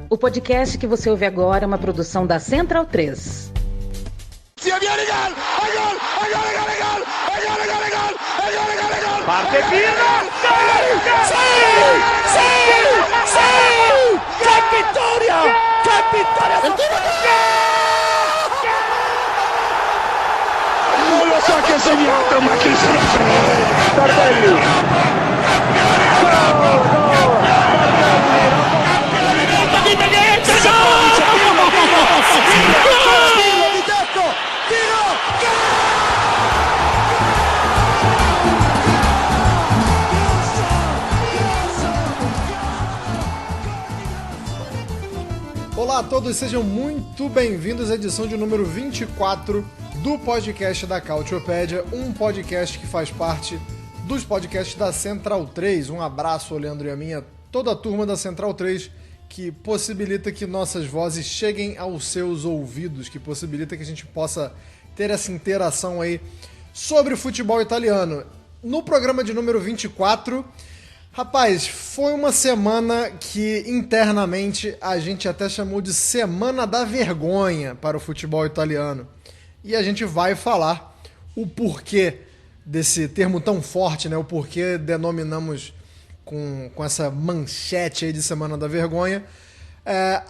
O podcast que você ouve agora é uma produção da Central 3. Parte Pirlo! ¡Qué victoria! ¡Qué victoria! Non lo so che ha segnato, ma chi se lo frega! Tardelli! Olá a todos, sejam muito bem-vindos à edição de número 24 do podcast da Cautiopédia, um podcast que faz parte dos podcasts da Central 3. Um abraço ao Leandro e a minha, toda a turma da Central 3, que possibilita que nossas vozes cheguem aos seus ouvidos, que possibilita que a gente possa ter essa interação aí sobre o futebol italiano. No programa de número 24... Rapaz, foi uma semana que internamente a gente até chamou de Semana da Vergonha para o futebol italiano. E a gente vai falar o porquê desse termo tão forte, né? O porquê denominamos com essa manchete aí de Semana da Vergonha.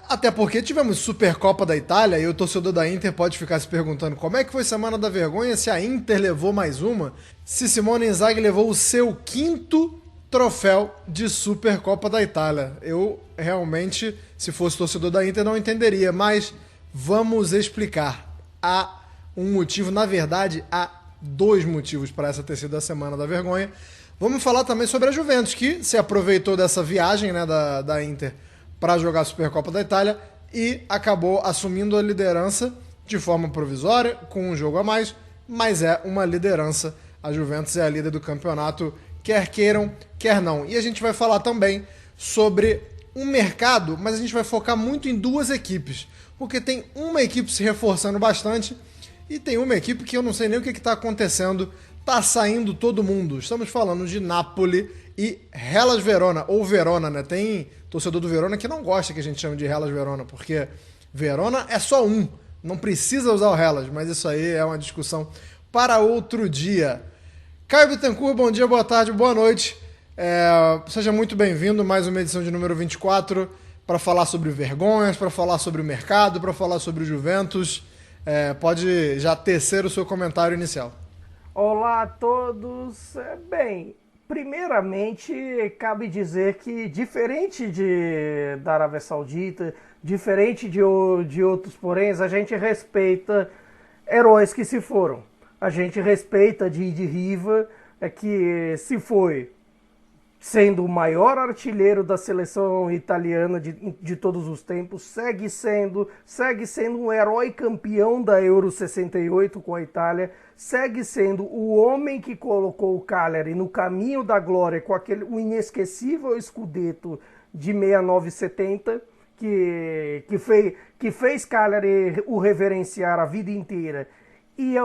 Até porque tivemos Supercopa da Itália e o torcedor da Inter pode ficar se perguntando como é que foi Semana da Vergonha se a Inter levou mais uma, se Simone Inzaghi levou o seu quinto troféu de Supercopa da Itália. Eu realmente, se fosse torcedor da Inter, não entenderia, mas vamos explicar. Há um motivo, na verdade, há dois motivos para essa ter sido a Semana da Vergonha. Vamos falar também sobre a Juventus, que se aproveitou dessa viagem, né, da Inter para jogar a Supercopa da Itália e acabou assumindo a liderança de forma provisória, com um jogo a mais, mas é uma liderança. A Juventus é a líder do campeonato, quer queiram, quer não. E a gente vai falar também sobre um mercado, mas a gente vai focar muito em duas equipes, porque tem uma equipe se reforçando bastante e tem uma equipe que eu não sei nem o que está acontecendo, tá saindo todo mundo. Estamos falando de Napoli e Hellas Verona, ou Verona, né? Tem torcedor do Verona que não gosta que a gente chame de Hellas Verona, porque Verona é só um, não precisa usar o Hellas, mas isso aí é uma discussão para outro dia. Caio Bittencourt, bom dia, boa tarde, boa noite. Seja muito bem-vindo a mais uma edição de número 24 para falar sobre vergonhas, para falar sobre o mercado, para falar sobre o Juventus. Pode já tecer o seu comentário inicial. Olá a todos. Bem, primeiramente, cabe dizer que, diferente da Arábia Saudita, diferente de outros poréns, a gente respeita heróis que se foram. A gente respeita Didi Riva, que se foi sendo o maior artilheiro da seleção italiana de todos os tempos, segue sendo um herói campeão da Euro 68 com a Itália, segue sendo o homem que colocou o Cagliari no caminho da glória com o inesquecível Scudetto de 69-70, que fez Cagliari o reverenciar a vida inteira. E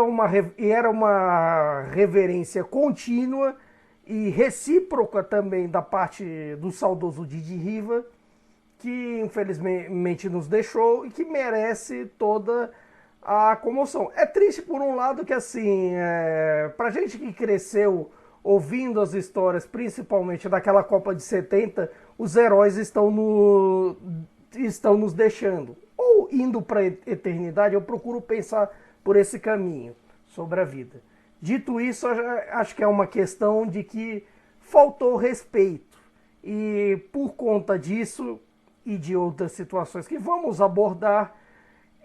era uma reverência contínua e recíproca também da parte do saudoso Didi Riva, que infelizmente nos deixou e que merece toda a comoção. É triste por um lado que, assim, pra gente que cresceu ouvindo as histórias, principalmente daquela Copa de 70, os heróis estão nos deixando. Ou indo para a eternidade, eu procuro pensar por esse caminho sobre a vida. Dito isso, acho que é uma questão de que faltou respeito. E por conta disso e de outras situações que vamos abordar,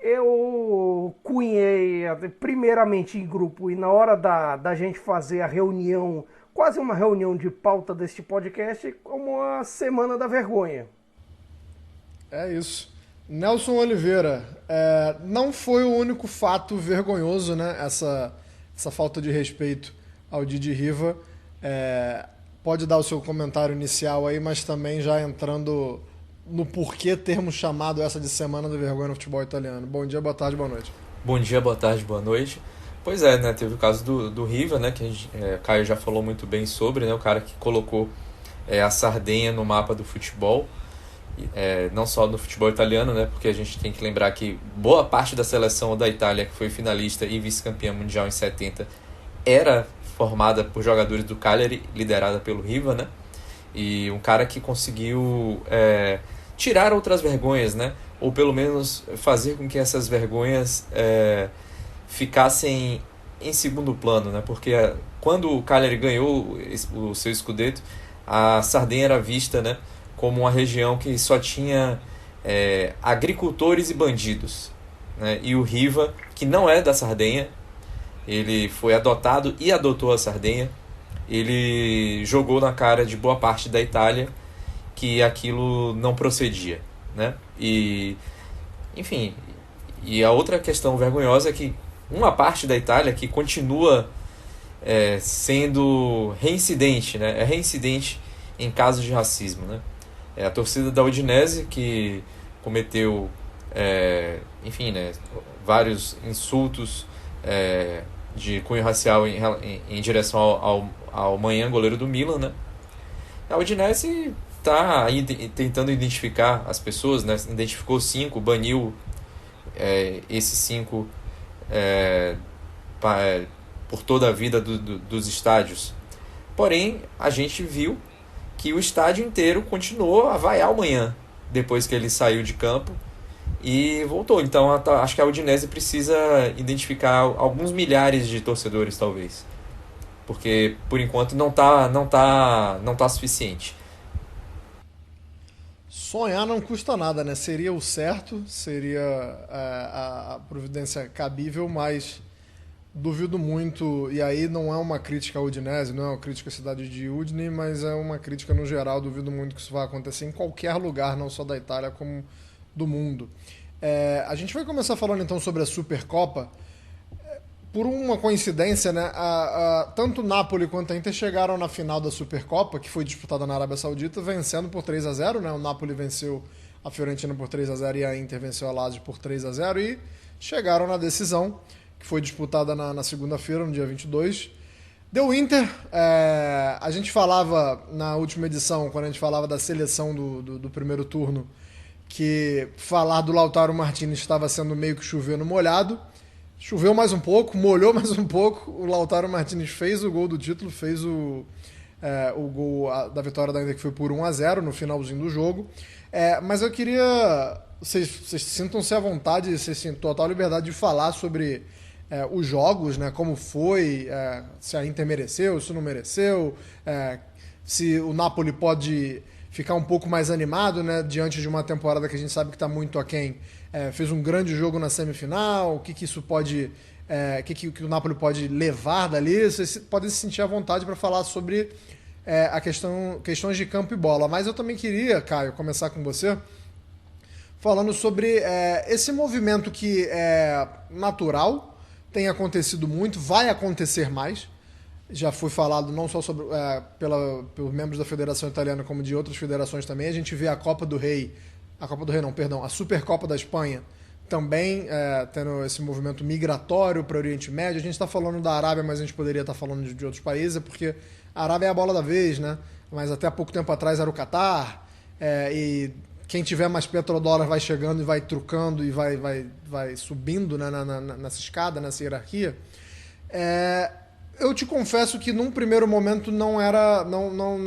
eu cunhei, primeiramente em grupo, e na hora da gente fazer a reunião, quase uma reunião de pauta deste podcast, como a Semana da Vergonha. É isso. Nelson Oliveira, não foi o único fato vergonhoso, né? Essa falta de respeito ao Didi Riva. Pode dar o seu comentário inicial aí, mas também já entrando no porquê termos chamado essa de Semana da Vergonha no futebol italiano. Bom dia, boa tarde, boa noite. Bom dia, boa tarde, boa noite. Pois é, né? Teve o caso do Riva, né? Que o Caio já falou muito bem sobre, né? O cara que colocou a Sardenha no mapa do futebol. não só no futebol italiano, né, porque a gente tem que lembrar que boa parte da seleção da Itália, que foi finalista e vice-campeã mundial em 70, era formada por jogadores do Cagliari, liderada pelo Riva, né, e um cara que conseguiu tirar outras vergonhas, né, ou pelo menos fazer com que essas vergonhas ficassem em segundo plano, né, porque quando o Cagliari ganhou o seu Scudetto, a Sardenha era vista, né, como uma região que só tinha agricultores e bandidos, né? E o Riva, que não é da Sardenha, ele foi adotado e adotou a Sardenha, ele jogou na cara de boa parte da Itália que aquilo não procedia, né? E, enfim, e a outra questão vergonhosa é que uma parte da Itália que continua sendo reincidente, né? É reincidente em casos de racismo, né? É a torcida da Udinese, que cometeu, enfim, né, vários insultos de cunho racial em direção ao Maignan, goleiro do Milan, né? A Udinese está tentando identificar as pessoas, né? Identificou 5, baniu esses 5 por toda a vida dos estádios. Porém, a gente viu que o estádio inteiro continuou a vaiar o Maignan depois que ele saiu de campo e voltou. Então acho que a Udinese precisa identificar alguns milhares de torcedores, talvez, porque por enquanto não tá suficiente. Sonhar não custa nada, né? Seria o certo, seria a providência cabível, mas duvido muito, e aí não é uma crítica à Udinese, não é uma crítica à cidade de Udine, mas é uma crítica no geral. Duvido muito que isso vá acontecer em qualquer lugar, não só da Itália, como do mundo. A gente vai começar falando então sobre a Supercopa. Por uma coincidência, né, tanto o Napoli quanto a Inter chegaram na final da Supercopa, que foi disputada na Arábia Saudita, vencendo por 3-0, né? O Napoli venceu a Fiorentina por 3-0 e a Inter venceu a Lazio por 3-0 e chegaram na decisão, que foi disputada na segunda-feira, no dia 22. Deu Inter. A gente falava na última edição, quando a gente falava da seleção do primeiro turno, que falar do Lautaro Martinez estava sendo meio que chover no molhado. Choveu mais um pouco, molhou mais um pouco. O Lautaro Martinez fez o gol do título, fez o gol da vitória da Inter, que foi por 1-0 no finalzinho do jogo. Mas eu queria... Vocês sintam-se à vontade, vocês têm total liberdade de falar sobre os jogos, né? Como foi, se a Inter mereceu, se não mereceu, se o Napoli pode ficar um pouco mais animado, né? Diante de uma temporada que a gente sabe que está muito aquém. Fez um grande jogo na semifinal, o que isso pode... que o Napoli pode levar dali. Vocês podem se sentir à vontade para falar sobre questões de campo e bola. Mas eu também queria, Caio, começar com você, falando sobre esse movimento que é natural, tem acontecido muito, vai acontecer mais. Já foi falado não só sobre, pelos membros da Federação Italiana, como de outras federações também. A gente vê a Supercopa da Espanha também tendo esse movimento migratório para o Oriente Médio. A gente está falando da Arábia, mas a gente poderia estar falando de outros países, porque a Arábia é a bola da vez, né? Mas até há pouco tempo atrás era o Catar, e quem tiver mais petrodólar vai chegando e vai trucando e vai subindo, né, nessa escada, nessa hierarquia. Eu te confesso que num primeiro momento não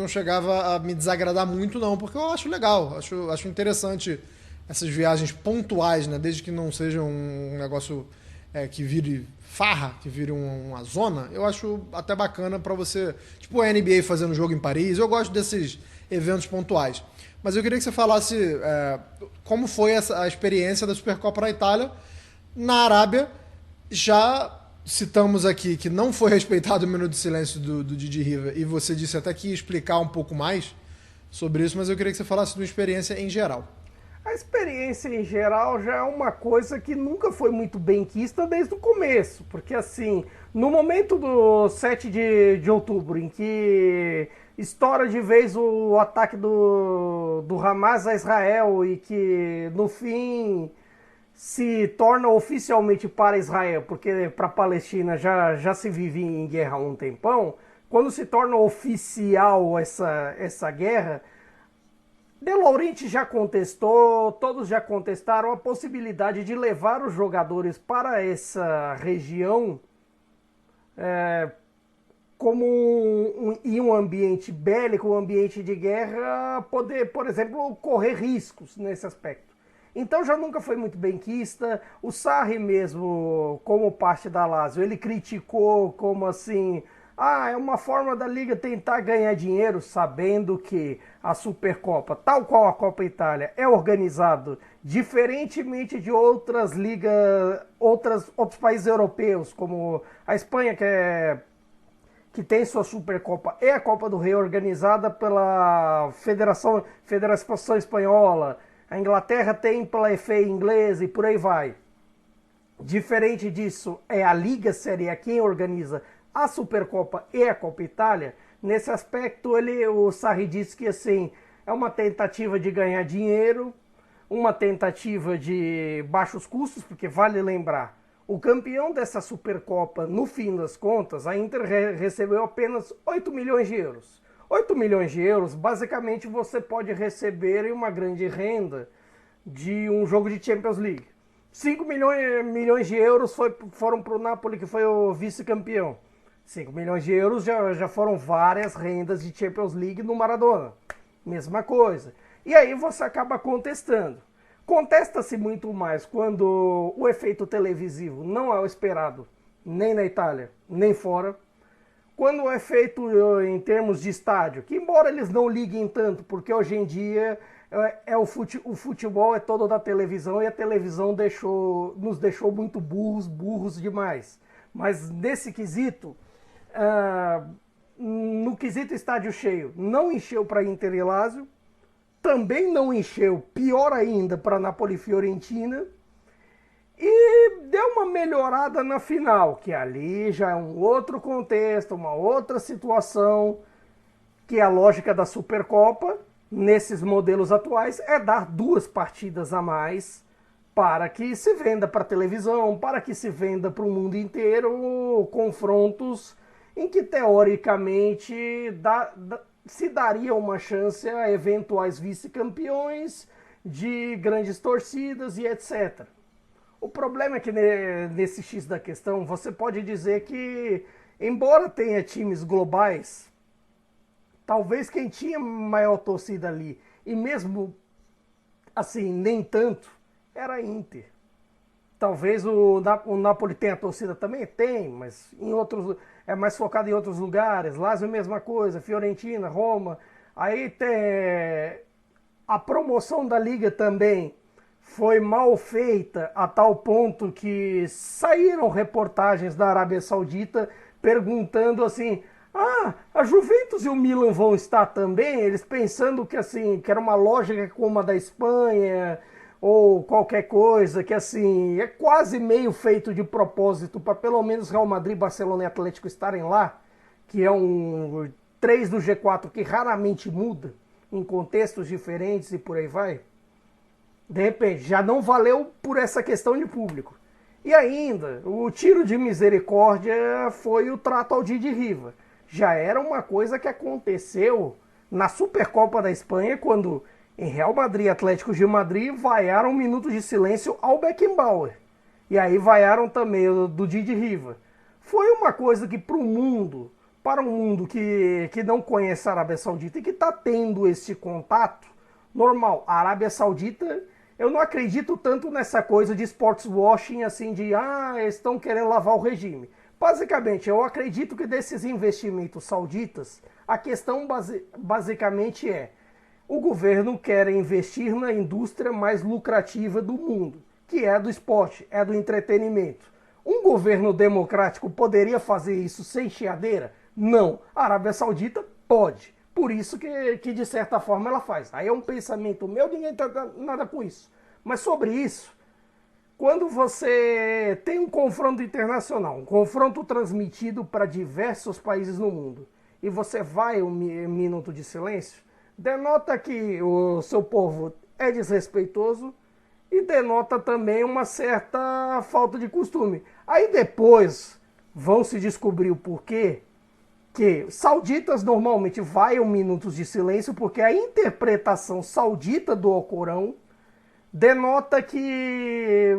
chegava a me desagradar muito, não, porque eu acho legal, acho interessante essas viagens pontuais, né, desde que não seja um negócio que vire farra, que vire uma zona. Eu acho até bacana para você, tipo a NBA fazendo jogo em Paris. Eu gosto desses eventos pontuais. Mas eu queria que você falasse como foi a experiência da Supercopa na Itália. Na Arábia, já citamos aqui que não foi respeitado o minuto de silêncio do Didi Riva, e você disse até que ia explicar um pouco mais sobre isso, mas eu queria que você falasse de uma experiência em geral. A experiência em geral já é uma coisa que nunca foi muito benquista desde o começo, porque assim, no momento do 7 de outubro, em que estoura de vez o ataque do Hamas a Israel e que no fim se torna oficialmente para Israel, porque para a Palestina já se vive em guerra há um tempão. Quando se torna oficial essa guerra, De Laurentiis já contestou, todos já contestaram a possibilidade de levar os jogadores para essa região como em um ambiente bélico, um ambiente de guerra, poder, por exemplo, correr riscos nesse aspecto. Então já nunca foi muito benquista. O Sarri mesmo, como parte da Lazio, ele criticou como assim... é uma forma da Liga tentar ganhar dinheiro, sabendo que a Supercopa, tal qual a Copa Itália, é organizado diferentemente de outras ligas, outros países europeus, como a Espanha, que tem sua Supercopa, e a Copa do Rei organizada pela Federação Espanhola. A Inglaterra tem pela FA inglesa e por aí vai. Diferente disso, é a Liga Série A quem organiza a Supercopa e a Copa Itália. Nesse aspecto, o Sarri disse que assim, é uma tentativa de ganhar dinheiro, uma tentativa de baixos custos, porque vale lembrar, o campeão dessa Supercopa, no fim das contas, a Inter recebeu apenas 8 milhões de euros. 8 milhões de euros, basicamente, você pode receber em uma grande renda de um jogo de Champions League. 5 milhões de euros foram para o Napoli, que foi o vice-campeão. 5 milhões de euros já foram várias rendas de Champions League no Maradona. Mesma coisa. E aí você acaba contestando. Contesta-se muito mais quando o efeito televisivo não é o esperado, nem na Itália, nem fora. Quando é feito em termos de estádio, que embora eles não liguem tanto, porque hoje em dia o futebol é todo da televisão e a televisão nos deixou muito burros demais. Mas nesse quesito, no quesito estádio cheio, não encheu para Inter e Lazio, também não encheu, pior ainda, para Napoli e Fiorentina, e deu uma melhorada na final, que ali já é um outro contexto, uma outra situação, que a lógica da Supercopa, nesses modelos atuais, é dar 2 partidas a mais para que se venda para televisão, para que se venda para o mundo inteiro confrontos em que, teoricamente, se daria uma chance a eventuais vice-campeões de grandes torcidas e etc. O problema é que nesse X da questão, você pode dizer que, embora tenha times globais, talvez quem tinha maior torcida ali, e mesmo assim, nem tanto, era a Inter. Talvez o Napoli tenha torcida também? Tem, mas é mais focado em outros lugares. Lazio, mesma coisa, Fiorentina, Roma. Aí tem a promoção da Liga também foi mal feita a tal ponto que saíram reportagens da Arábia Saudita perguntando assim: a Juventus e o Milan vão estar também? Eles pensando que assim, que era uma lógica como a da Espanha ou qualquer coisa, que assim, é quase meio feito de propósito para pelo menos Real Madrid, Barcelona e Atlético estarem lá, que é um 3 do G4 que raramente muda em contextos diferentes e por aí vai. De repente, já não valeu por essa questão de público. E ainda, o tiro de misericórdia foi o trato ao Didi Riva. Já era uma coisa que aconteceu na Supercopa da Espanha, quando em Real Madrid e Atlético de Madrid vaiaram um minuto de silêncio ao Beckenbauer. E aí vaiaram também o do Didi Riva. Foi uma coisa que para um mundo que não conhece a Arábia Saudita e que está tendo esse contato normal. A Arábia Saudita, eu não acredito tanto nessa coisa de sports washing, assim, de estão querendo lavar o regime. Basicamente, eu acredito que desses investimentos sauditas, a questão basicamente é: o governo quer investir na indústria mais lucrativa do mundo, que é a do esporte, é do entretenimento. Um governo democrático poderia fazer isso sem chiadeira? Não. A Arábia Saudita pode. Por isso que de certa forma ela faz. Aí é um pensamento meu, ninguém tem nada com isso. Mas sobre isso, quando você tem um confronto internacional, um confronto transmitido para diversos países no mundo, e você vai um minuto de silêncio, denota que o seu povo é desrespeitoso e denota também uma certa falta de costume. Aí depois vão se descobrir o porquê, que sauditas normalmente vaiam minutos de silêncio porque a interpretação saudita do Alcorão denota que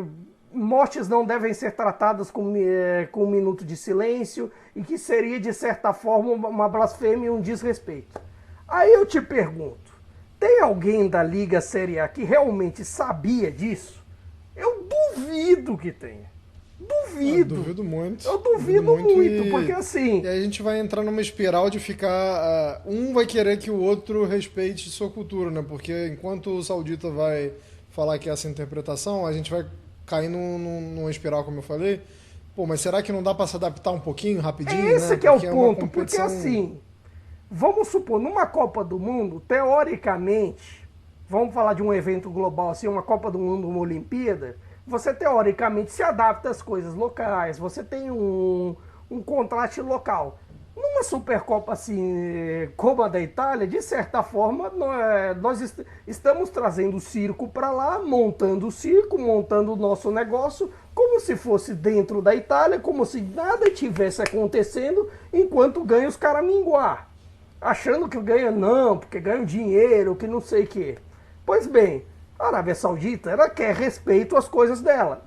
mortes não devem ser tratadas com um minuto de silêncio e que seria, de certa forma, uma blasfêmia e um desrespeito. Aí eu te pergunto, tem alguém da Liga Série A que realmente sabia disso? Eu duvido que tenha. Duvido. Eu duvido muito. Eu duvido muito, porque assim... E aí a gente vai entrar numa espiral de ficar... um vai querer que o outro respeite sua cultura, né? Porque enquanto o saudita vai falar que é essa interpretação, a gente vai cair numa espiral, como eu falei. Pô, mas será que não dá para se adaptar um pouquinho, rapidinho? Esse né? que é o Porque ponto, competição... porque assim... Vamos supor, numa Copa do Mundo, teoricamente... Vamos falar de um evento global, assim, uma Copa do Mundo, uma Olimpíada... Você, teoricamente, se adapta às coisas locais, você tem um contraste local. Numa Supercopa assim, como a da Itália, de certa forma, nós estamos trazendo o circo para lá, montando o circo, montando o nosso negócio, como se fosse dentro da Itália, como se nada tivesse acontecendo, enquanto ganha os caraminguá. Achando que ganha não, porque ganha dinheiro, que não sei o quê. Pois bem... A Arábia Saudita, ela quer respeito às coisas dela.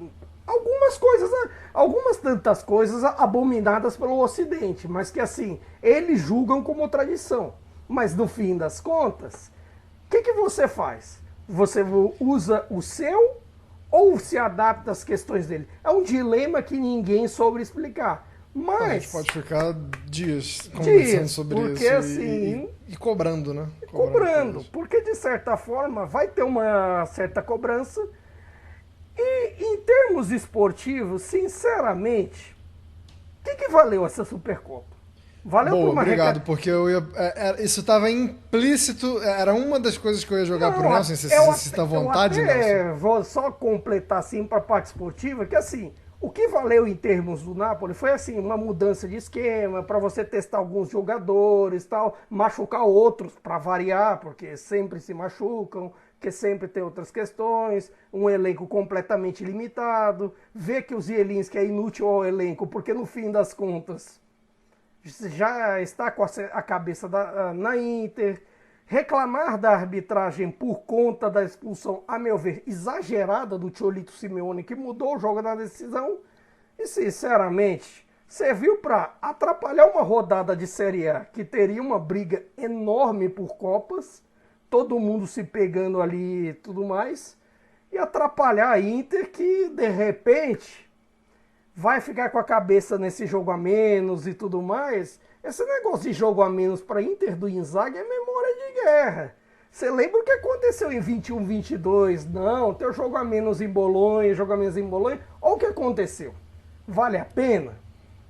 Algumas tantas coisas abominadas pelo Ocidente, mas que assim, eles julgam como tradição. Mas no fim das contas, o que você faz? Você usa o seu ou se adapta às questões dele? É um dilema que ninguém soube explicar. Mas a gente pode ficar dias conversando sobre porque, isso assim, e cobrando, né? Cobrando, porque de certa forma vai ter uma certa cobrança. E em termos esportivos, sinceramente, o que valeu essa Supercopa? Valeu por uma obrigado, porque isso estava implícito, era uma das coisas que eu ia jogar pro Nelson, se está à vontade, Nelson. Vou só completar assim para a parte esportiva, que assim, o que valeu em termos do Napoli foi assim, uma mudança de esquema, para você testar alguns jogadores, tal, machucar outros para variar, porque sempre se machucam, que sempre tem outras questões, um elenco completamente limitado, ver que o Zielinski é inútil ao elenco, porque no fim das contas já está com a cabeça na Inter, reclamar da arbitragem por conta da expulsão, a meu ver, exagerada do Cholito Simeone, que mudou o jogo na decisão, e sinceramente, serviu para atrapalhar uma rodada de Série A, que teria uma briga enorme por Copas, todo mundo se pegando ali e tudo mais, e atrapalhar a Inter, que de repente vai ficar com a cabeça nesse jogo a menos e tudo mais. Esse negócio de jogo a menos para Inter do Inzaghi é memória de guerra. Você lembra o que aconteceu em 21-22? Não, tem o jogo a menos em Bolonha, jogo a menos em Bolonha. Olha o que aconteceu. Vale a pena?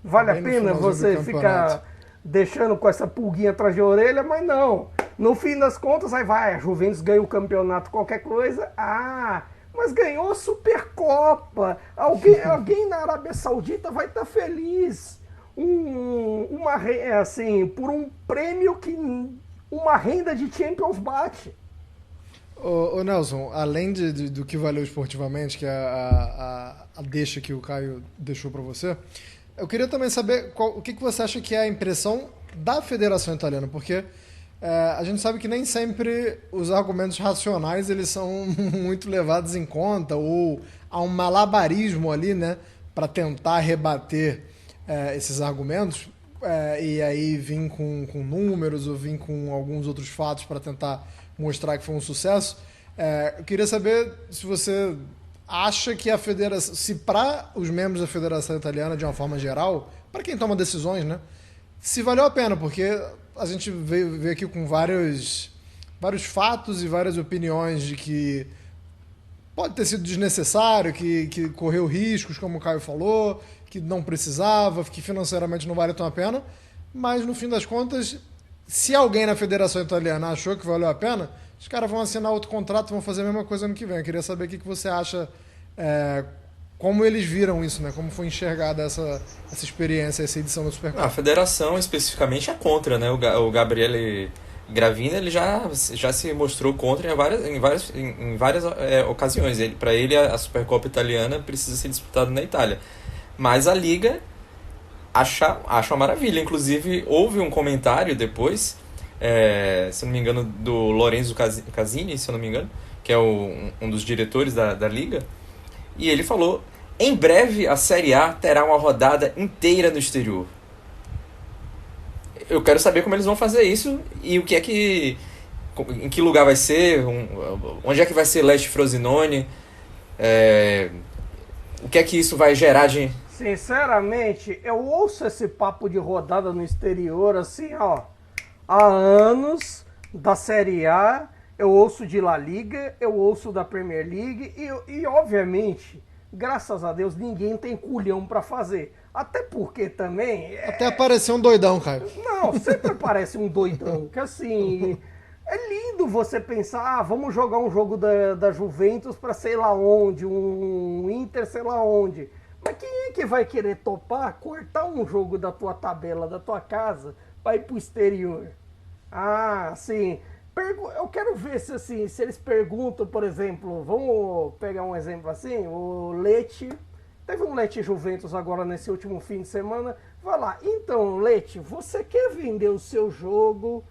Vale a pena você ficar deixando com essa pulguinha atrás de orelha? Mas não. No fim das contas, aí vai, a Juventus ganha o campeonato, qualquer coisa. Mas ganhou a Supercopa. Alguém na Arábia Saudita vai estar feliz. Assim, por um prêmio que uma renda de Champions bate. Ô Nelson, além do que valeu esportivamente, que é a deixa que o Caio deixou para você, eu queria também saber o que você acha que é a impressão da Federação Italiana, porque a gente sabe que nem sempre os argumentos racionais eles são muito levados em conta, ou há um malabarismo ali, né, para tentar rebater esses argumentos, e aí vir com números ou vir com alguns outros fatos para tentar mostrar que foi um sucesso. Eu queria saber se você acha que a federação, se para os membros da Federação Italiana, de uma forma geral, para quem toma decisões, né, se valeu a pena, porque a gente veio aqui com vários fatos e várias opiniões de que pode ter sido desnecessário, que correu riscos, como o Caio falou, que não precisava, que financeiramente não vale tão a pena, mas no fim das contas, se alguém na Federação Italiana achou que valeu a pena, os caras vão assinar outro contrato, vão fazer a mesma coisa ano que vem. Eu queria saber o que você acha, como eles viram isso, né? Como foi enxergada essa experiência, essa edição do Supercopa. A Federação especificamente é contra, né? O Gabriele Gravina ele já se mostrou contra em várias ocasiões. Para ele a Supercopa italiana precisa ser disputada na Itália. Mas a Liga acho uma maravilha. Inclusive, houve um comentário depois, se não me engano, do Lorenzo Casini, se eu não me engano, que é um dos diretores da Liga, e ele falou: em breve a Série A terá uma rodada inteira no exterior. Eu quero saber como eles vão fazer isso e em que lugar vai ser, onde é que vai ser Leste Frosinone, o que é que isso vai gerar de... Sinceramente, eu ouço esse papo de rodada no exterior assim, ó, há anos, da Série A, eu ouço de La Liga, eu ouço da Premier League e obviamente, graças a Deus, ninguém tem culhão pra fazer. Até porque também... Até apareceu um doidão, Caio. Não, sempre aparece um doidão, que assim... É lindo você pensar, vamos jogar um jogo da Juventus pra sei lá onde, um Inter sei lá onde. Mas quem é que vai querer topar cortar um jogo da tua tabela, da tua casa, pra ir pro exterior? Ah, assim... Eu quero ver se eles perguntam, por exemplo, vamos pegar um exemplo assim, o Lecce, teve um Lecce Juventus agora nesse último fim de semana, vai lá, então Lecce, você quer vender o seu jogo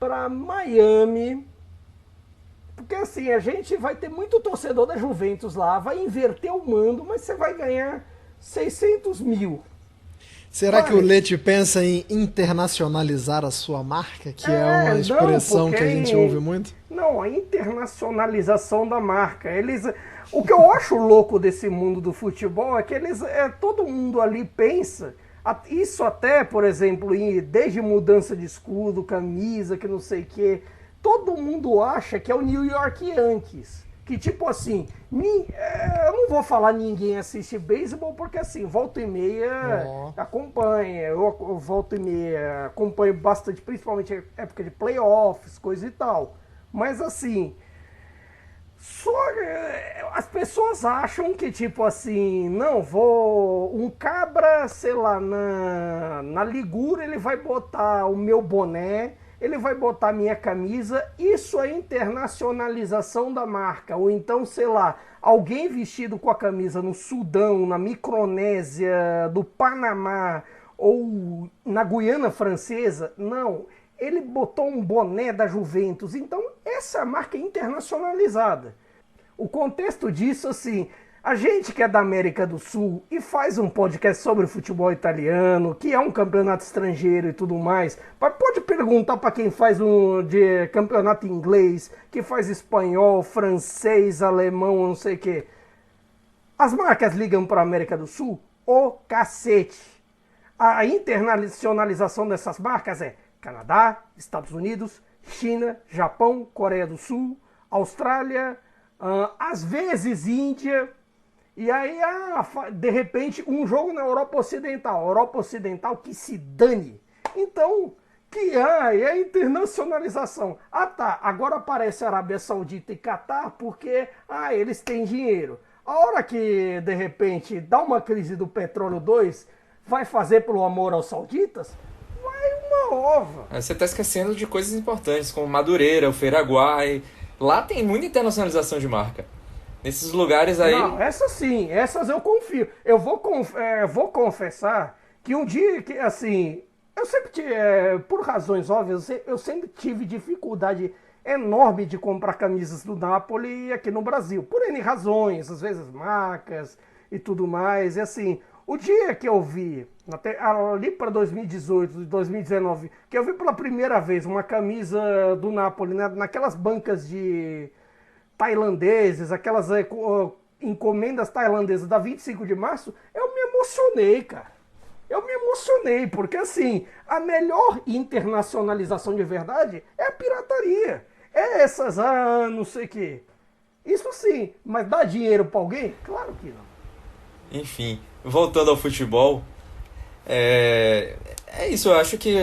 para Miami? Porque assim, a gente vai ter muito torcedor da Juventus lá, vai inverter o mando, mas você vai ganhar 600 mil. Será que o Lecce pensa em internacionalizar a sua marca, que é uma expressão que a gente ouve muito? Não, a internacionalização da marca. O que eu acho louco desse mundo do futebol é que todo mundo ali pensa, isso até, por exemplo, desde mudança de escudo, camisa, que não sei o quê, todo mundo acha que é o New York Yankees. Que tipo assim, eu não vou falar ninguém assiste beisebol, porque assim, volta e meia acompanha, eu volta e meia acompanho bastante, principalmente época de playoffs, coisa e tal. Mas assim, as pessoas acham que tipo assim, não, um cabra, sei lá, na Ligura ele vai botar o meu boné, ele vai botar a minha camisa, isso é internacionalização da marca. Ou então, sei lá, alguém vestido com a camisa no Sudão, na Micronésia, do Panamá ou na Guiana Francesa. Não, ele botou um boné da Juventus. Então, essa é a marca internacionalizada. O contexto disso, assim... A gente que é da América do Sul e faz um podcast sobre futebol italiano, que é um campeonato estrangeiro e tudo mais, pode perguntar para quem faz de campeonato inglês, que faz espanhol, francês, alemão, não sei o quê. As marcas ligam para a América do Sul? O cacete! A internacionalização dessas marcas é Canadá, Estados Unidos, China, Japão, Coreia do Sul, Austrália, às vezes Índia... E aí, de repente, um jogo na Europa Ocidental. Europa Ocidental que se dane. Então, é a internacionalização. Ah tá, agora aparece Arábia Saudita e Catar porque, eles têm dinheiro. A hora que, de repente, dá uma crise do petróleo 2, vai fazer pelo amor aos sauditas? Vai uma ova. Você está esquecendo de coisas importantes, como Madureira, o Feiraguai. Lá tem muita internacionalização de marca. Nesses lugares aí... Não, essas sim, essas eu confio. Eu vou confessar que um dia que, assim... Eu sempre tive, por razões óbvias, eu sempre tive dificuldade enorme de comprar camisas do Napoli aqui no Brasil. Por N razões, às vezes marcas e tudo mais. E assim, o dia que eu vi, ali para 2018, 2019, que eu vi pela primeira vez uma camisa do Napoli, né, naquelas bancas de... tailandeses, aquelas encomendas tailandesas da 25 de março, eu me emocionei, cara. Eu me emocionei, porque assim, a melhor internacionalização de verdade é a pirataria. É essas, não sei o quê. Isso sim, mas dá dinheiro pra alguém? Claro que não. Enfim, voltando ao futebol, é isso, eu acho que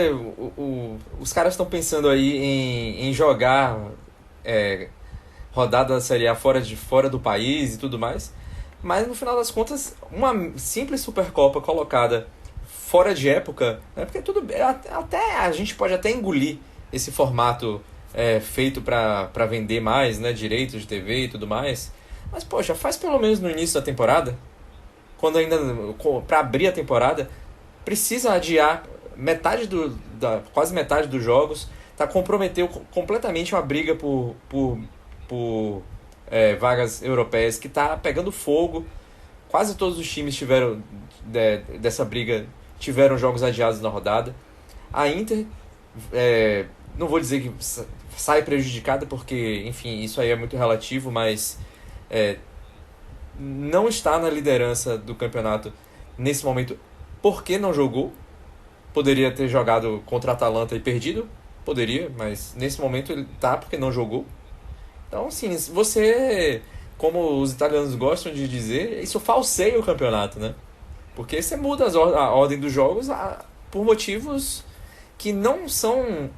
os caras estão pensando aí em jogar... rodada da Série A fora do país e tudo mais, mas no final das contas uma simples Supercopa colocada fora de época, né, porque até a gente pode até engolir esse formato feito para vender mais, né, direitos de TV e tudo mais, mas poxa, faz pelo menos no início da temporada, quando ainda para abrir a temporada, precisa adiar quase metade dos jogos, comprometeu completamente uma briga por vagas europeias que está pegando fogo. Quase todos os times tiveram dessa briga, tiveram jogos adiados na rodada. A Inter, não vou dizer que sai prejudicada, porque, enfim, isso aí é muito relativo, mas não está na liderança do campeonato nesse momento porque não jogou. Poderia ter jogado contra a Atalanta e perdido, poderia, mas nesse momento ele tá porque não jogou. Então, assim, você, como os italianos gostam de dizer, isso falseia o campeonato, né? Porque você muda a ordem dos jogos por motivos que não são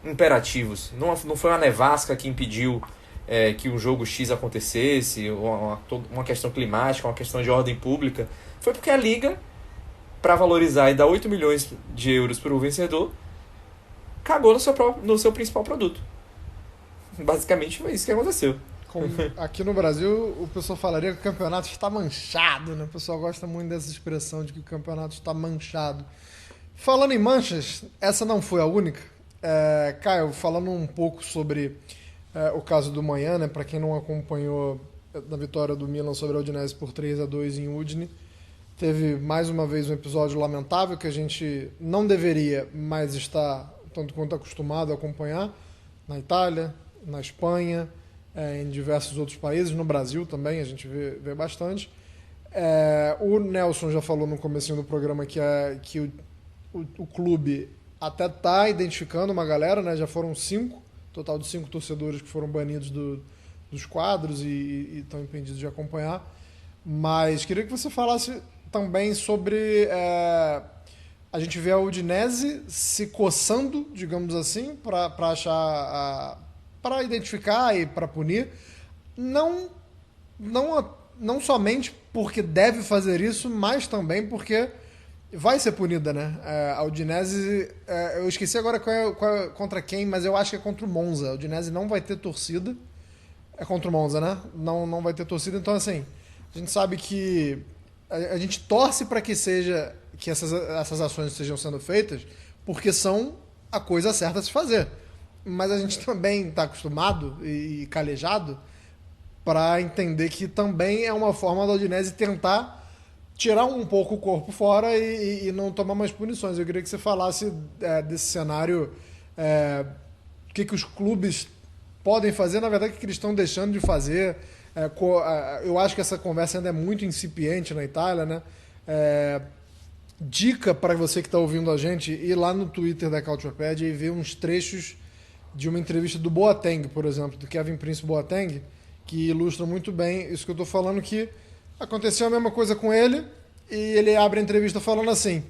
imperativos. Não foi uma nevasca que impediu que um jogo X acontecesse, uma questão climática, uma questão de ordem pública. Foi porque a Liga, para valorizar e dar 8 milhões de euros para o vencedor, cagou no seu principal produto. Basicamente foi isso que aconteceu. Aqui no Brasil, o pessoal falaria que o campeonato está manchado, né? O pessoal gosta muito dessa expressão de que o campeonato está manchado. Falando em manchas, essa não foi a única. Caio, falando um pouco sobre o caso do Manhã, né? Para quem não acompanhou na vitória do Milan sobre a Udinese por 3-2 em Udine, teve mais uma vez um episódio lamentável que a gente não deveria, mas está tanto quanto acostumado a acompanhar na Itália, na Espanha, em diversos outros países, no Brasil também a gente vê bastante. O Nelson já falou no comecinho do programa que o clube até está identificando uma galera, né? Já foram 5, total de 5 torcedores que foram banidos dos quadros e estão impedidos de acompanhar. Mas queria que você falasse também sobre... a gente vê a Udinese se coçando, digamos assim, para achar... para identificar e para punir. Não somente porque deve fazer isso, mas também porque vai ser punida, né? A Udinese... eu esqueci agora contra quem, mas eu acho que é contra o Monza. A Udinese não vai ter torcida. É contra o Monza, né? Não vai ter torcida. Então, assim, a gente sabe que... A gente torce para que essas ações estejam sendo feitas porque são a coisa certa a se fazer. Mas a gente também está acostumado e calejado para entender que também é uma forma da Udinese tentar tirar um pouco o corpo fora e não tomar mais punições. Eu queria que você falasse desse cenário, o que os clubes podem fazer, na verdade, o que eles estão deixando de fazer. Eu acho que essa conversa ainda é muito incipiente na Itália, né? Dica para você que está ouvindo a gente ir lá no Twitter da Cautiopédia e ver uns trechos de uma entrevista do Boateng, por exemplo, do Kevin Prince Boateng, que ilustra muito bem isso que eu estou falando, que aconteceu a mesma coisa com ele e ele abre a entrevista falando assim,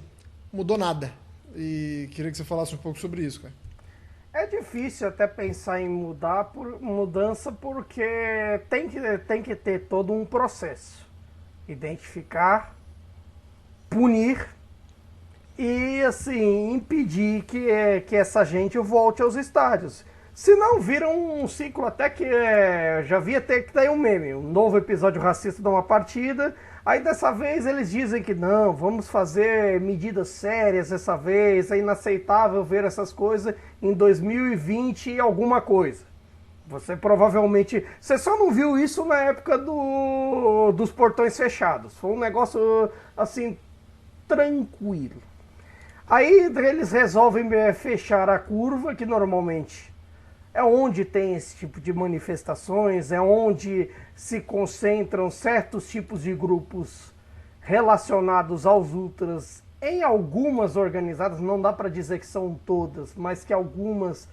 mudou nada. E queria que você falasse um pouco sobre isso, cara. É difícil até pensar em mudança porque tem que ter todo um processo. Identificar, punir e assim impedir que essa gente volte aos estádios. Se não, vira um ciclo até que já via ter que ter um meme, um novo episódio racista de uma partida. Aí dessa vez eles dizem que não, vamos fazer medidas sérias dessa vez, é inaceitável ver essas coisas em 2020 e alguma coisa. Você provavelmente... Você só não viu isso na época dos portões fechados. Foi um negócio, assim, tranquilo. Aí eles resolvem fechar a curva, que normalmente é onde tem esse tipo de manifestações, é onde se concentram certos tipos de grupos relacionados aos ultras em algumas organizadas, não dá para dizer que são todas, mas que algumas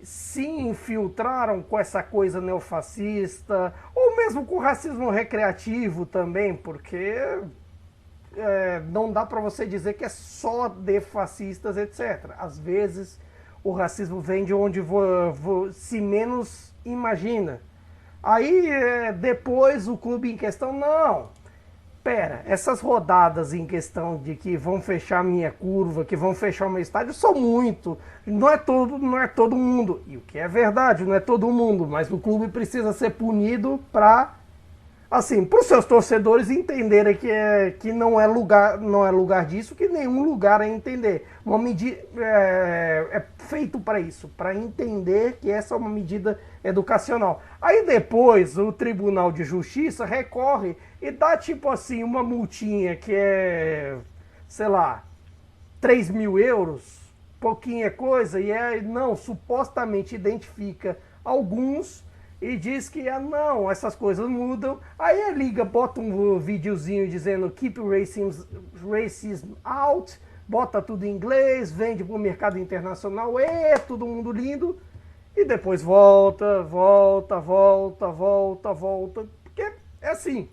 se infiltraram com essa coisa neofascista, ou mesmo com racismo recreativo também, porque não dá para você dizer que é só de fascistas, etc. Às vezes o racismo vem de onde se menos imagina. Aí depois o clube em questão, não, pera, essas rodadas em questão de que vão fechar a minha curva, que vão fechar o meu estádio, são muito, não é todo mundo, e o que é verdade, não é todo mundo, mas o clube precisa ser punido para assim, para os seus torcedores entenderem que não é lugar disso, que nenhum lugar é entender. Uma medida é feito para isso, para entender que essa é uma medida educacional. Aí depois o Tribunal de Justiça recorre e dá tipo assim uma multinha que é, sei lá, 3 mil euros, pouquinha coisa, e não, supostamente identifica alguns e diz que não, essas coisas mudam. Aí a liga bota um videozinho dizendo keep racism out, bota tudo em inglês, vende para o mercado internacional, todo mundo lindo, e depois volta. Porque é assim,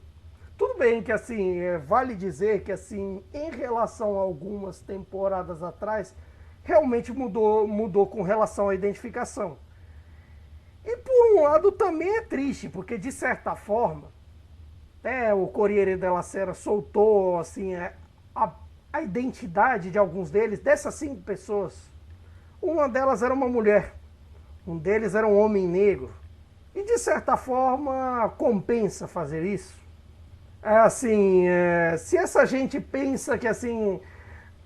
tudo bem que assim, vale dizer que assim, em relação a algumas temporadas atrás, realmente mudou com relação à identificação. E por um lado também é triste, porque de certa forma, o Corriere della Sera soltou assim, a identidade de alguns deles, dessas 5 pessoas. Uma delas era uma mulher, um deles era um homem negro. E de certa forma compensa fazer isso. Se essa gente pensa que assim,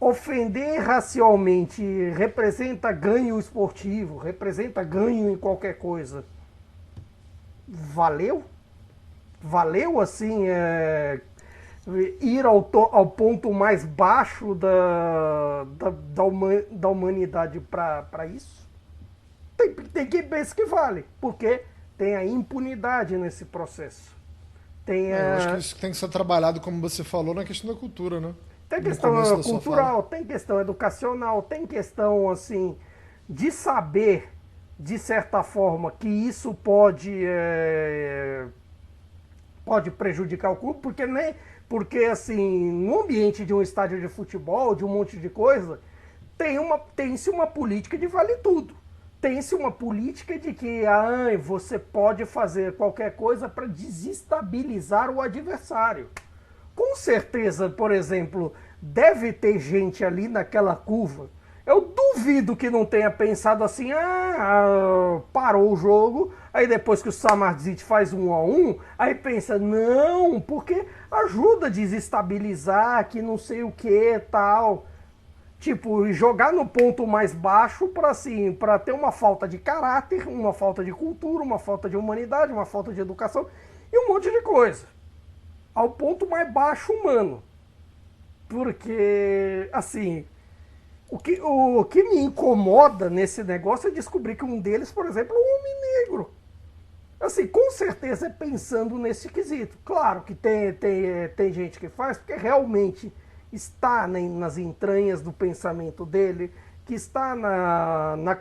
ofender racialmente representa ganho esportivo, representa ganho em qualquer coisa, valeu? Valeu assim ir ao ponto mais baixo da humanidade para isso? Tem quem pense que vale, porque tem a impunidade nesse processo. Eu acho que isso tem que ser trabalhado, como você falou, na questão da cultura, né? Tem questão cultural, tem questão educacional, tem questão assim de saber, de certa forma, que isso pode prejudicar o clube, porque assim, no ambiente de um estádio de futebol, de um monte de coisa, tem-se uma política de vale tudo. Tem-se uma política de que você pode fazer qualquer coisa para desestabilizar o adversário. Com certeza, por exemplo, deve ter gente ali naquela curva. Eu duvido que não tenha pensado assim, parou o jogo, aí depois que o Samardžić faz 1-1, aí pensa, não, porque ajuda a desestabilizar, que não sei o que, tal. Tipo, jogar no ponto mais baixo para ter uma falta de caráter, uma falta de cultura, uma falta de humanidade, uma falta de educação e um monte de coisa. Ao ponto mais baixo humano. Porque, assim, o que me incomoda nesse negócio é descobrir que um deles, por exemplo, é um homem negro. Assim, com certeza é pensando nesse quesito. Claro que tem gente que faz, porque realmente está nas entranhas do pensamento dele, que está na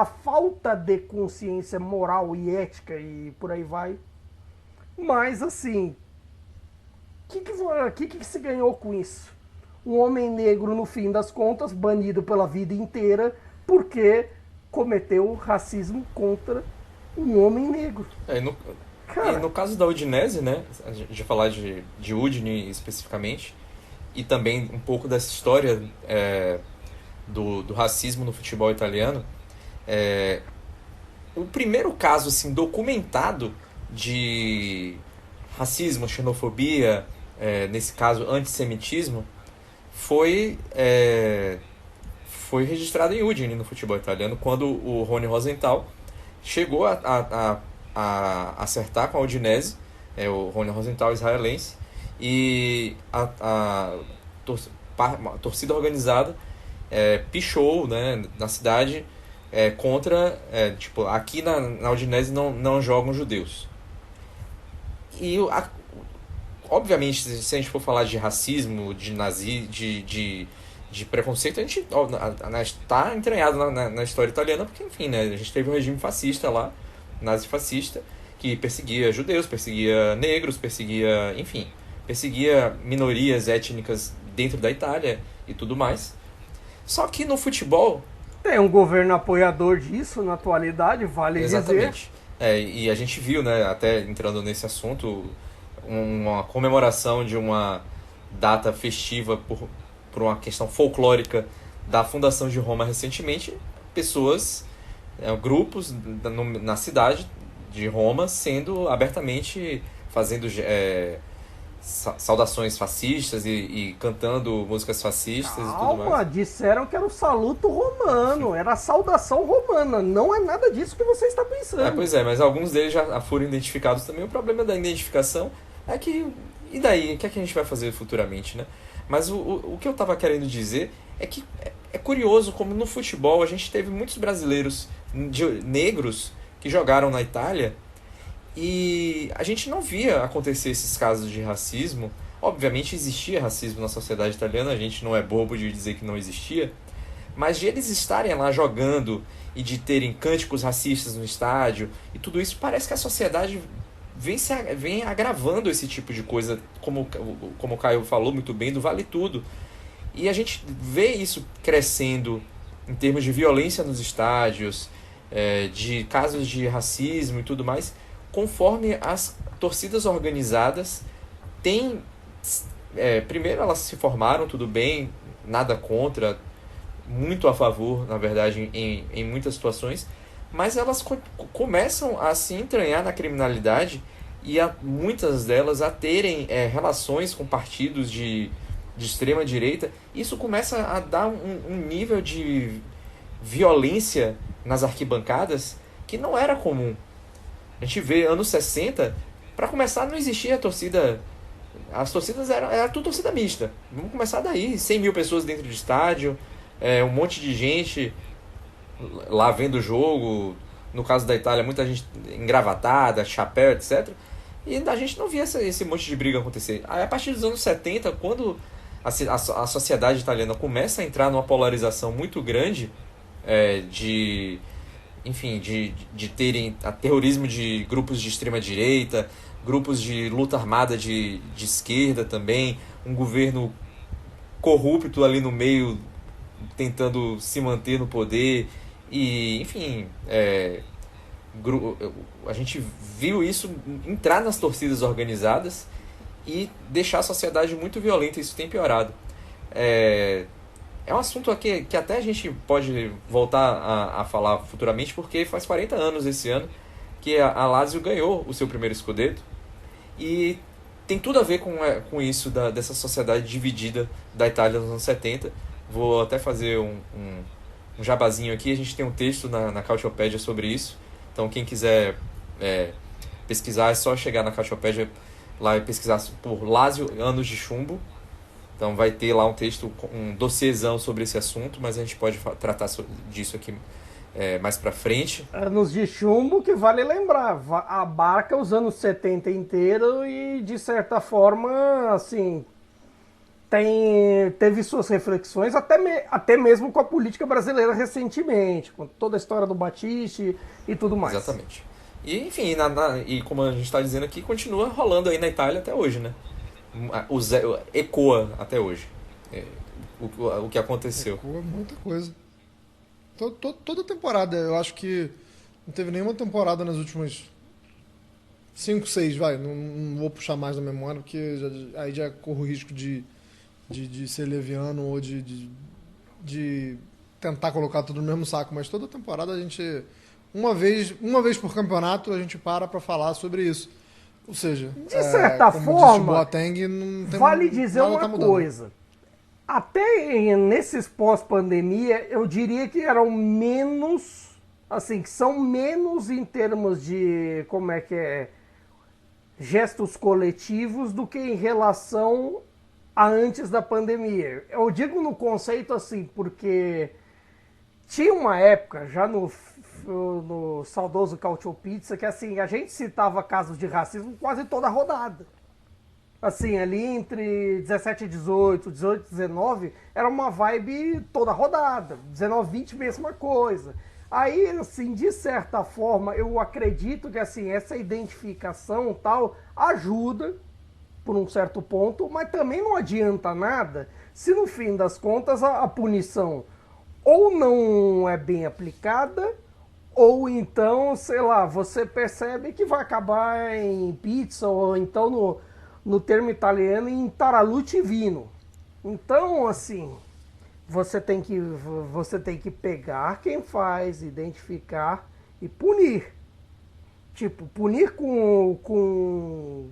falta de consciência moral e ética e por aí vai. Mas, assim, o que se ganhou com isso? Um homem negro, no fim das contas, banido pela vida inteira porque cometeu racismo contra um homem negro. E no caso da Udinese, né, a gente vai falar de Udine especificamente, e também um pouco dessa história do racismo no futebol italiano, o primeiro caso assim, documentado de racismo, xenofobia, nesse caso antissemitismo, foi registrado em Udine, no futebol italiano, quando o Rony Rosenthal chegou a acertar com a Udinese, o Rony Rosenthal israelense, e a torcida organizada pichou, né, na cidade contra, tipo, aqui na Udinese não jogam judeus. E obviamente, se a gente for falar de racismo, de preconceito, a gente está entranhado na história italiana, porque, enfim, né, a gente teve um regime fascista lá, nazifascista, que perseguia judeus, perseguia negros, perseguia minorias étnicas dentro da Itália e tudo mais. Só que no futebol... Tem um governo apoiador disso na atualidade, vale Exatamente. dizer. E a gente viu, né, até entrando nesse assunto, uma comemoração de uma data festiva por uma questão folclórica da fundação de Roma recentemente, pessoas, grupos na cidade de Roma sendo abertamente fazendo saudações fascistas e cantando músicas fascistas e tudo mais. Calma, disseram que era o saluto romano, era a saudação romana, não é nada disso que você está pensando. Pois é, mas alguns deles já foram identificados também. O problema da identificação é que, e daí? O que é que a gente vai fazer futuramente, né? Mas o que eu estava querendo dizer é que é curioso como no futebol a gente teve muitos brasileiros negros que jogaram na Itália e a gente não via acontecer esses casos de racismo. Obviamente existia racismo na sociedade italiana, a gente não é bobo de dizer que não existia, mas de eles estarem lá jogando e de terem cânticos racistas no estádio e tudo isso, parece que a sociedade vem agravando esse tipo de coisa, como o Caio falou muito bem, do vale tudo. E a gente vê isso crescendo em termos de violência nos estádios, de casos de racismo e tudo mais, conforme as torcidas organizadas têm... primeiro elas se formaram, tudo bem, nada contra, muito a favor, na verdade, em muitas situações, mas elas começam a se entranhar na criminalidade e muitas delas a terem relações com partidos de extrema direita. Isso começa a dar um nível de violência nas arquibancadas que não era comum. A gente vê anos 60, para começar, não existia a torcida. As torcidas era tudo torcida mista. Vamos começar daí, 100 mil pessoas dentro do estádio, um monte de gente lá vendo o jogo. No caso da Itália, muita gente engravatada, chapéu, etc. E a gente não via esse monte de briga acontecer. Aí, a partir dos anos 70, quando a sociedade italiana começa a entrar numa polarização muito grande, de terem terrorismo de grupos de extrema direita, grupos de luta armada de esquerda também, um governo corrupto ali no meio, tentando se manter no poder, e, enfim, a gente viu isso entrar nas torcidas organizadas e deixar a sociedade muito violenta. Isso tem piorado. É um assunto aqui que até a gente pode voltar a falar futuramente, porque faz 40 anos esse ano que a Lazio ganhou o seu primeiro Scudetto, e tem tudo a ver com isso, dessa sociedade dividida da Itália nos anos 70. Vou até fazer um jabazinho aqui. A gente tem um texto na Calciopédia sobre isso, então quem quiser pesquisar é só chegar na Calciopédia lá e pesquisar por Lazio Anos de Chumbo. Então vai ter lá um texto, um dossiêzão sobre esse assunto, mas a gente pode tratar disso aqui mais pra frente. Anos de chumbo, que vale lembrar, abarca os anos 70 inteiro e, de certa forma, assim, teve suas reflexões, até mesmo com a política brasileira recentemente, com toda a história do Batiste e tudo mais. Exatamente. E, enfim, e como a gente está dizendo aqui, continua rolando aí na Itália até hoje, né? Ecoa até hoje o que aconteceu. Ecoa muita coisa. Toda temporada, eu acho que não teve nenhuma temporada nas últimas 5, 6, vai, não vou puxar mais da memória, porque aí já corro o risco de ser leviano ou de tentar colocar tudo no mesmo saco, mas toda temporada a gente, uma vez por campeonato, a gente para falar sobre isso. Ou seja, de certa como forma, disse o Boateng, não tem vale dizer nada uma tá coisa. Até nesses pós-pandemia, eu diria que eram menos, assim, que são menos em termos de, gestos coletivos do que em relação a antes da pandemia. Eu digo no conceito assim, porque tinha uma época, já no saudoso Cautio Pizza, que assim, a gente citava casos de racismo quase toda a rodada. Assim, ali entre 17 e 18, 18 e 19, era uma vibe toda rodada. 19 e 20, mesma coisa. Aí, assim, de certa forma, eu acredito que assim, essa identificação tal ajuda por um certo ponto, mas também não adianta nada se no fim das contas a punição ou não é bem aplicada, ou então, sei lá, você percebe que vai acabar em pizza, ou então no termo italiano, em tarallucci vino. Então, assim, você tem que pegar quem faz, identificar e punir. Tipo, punir com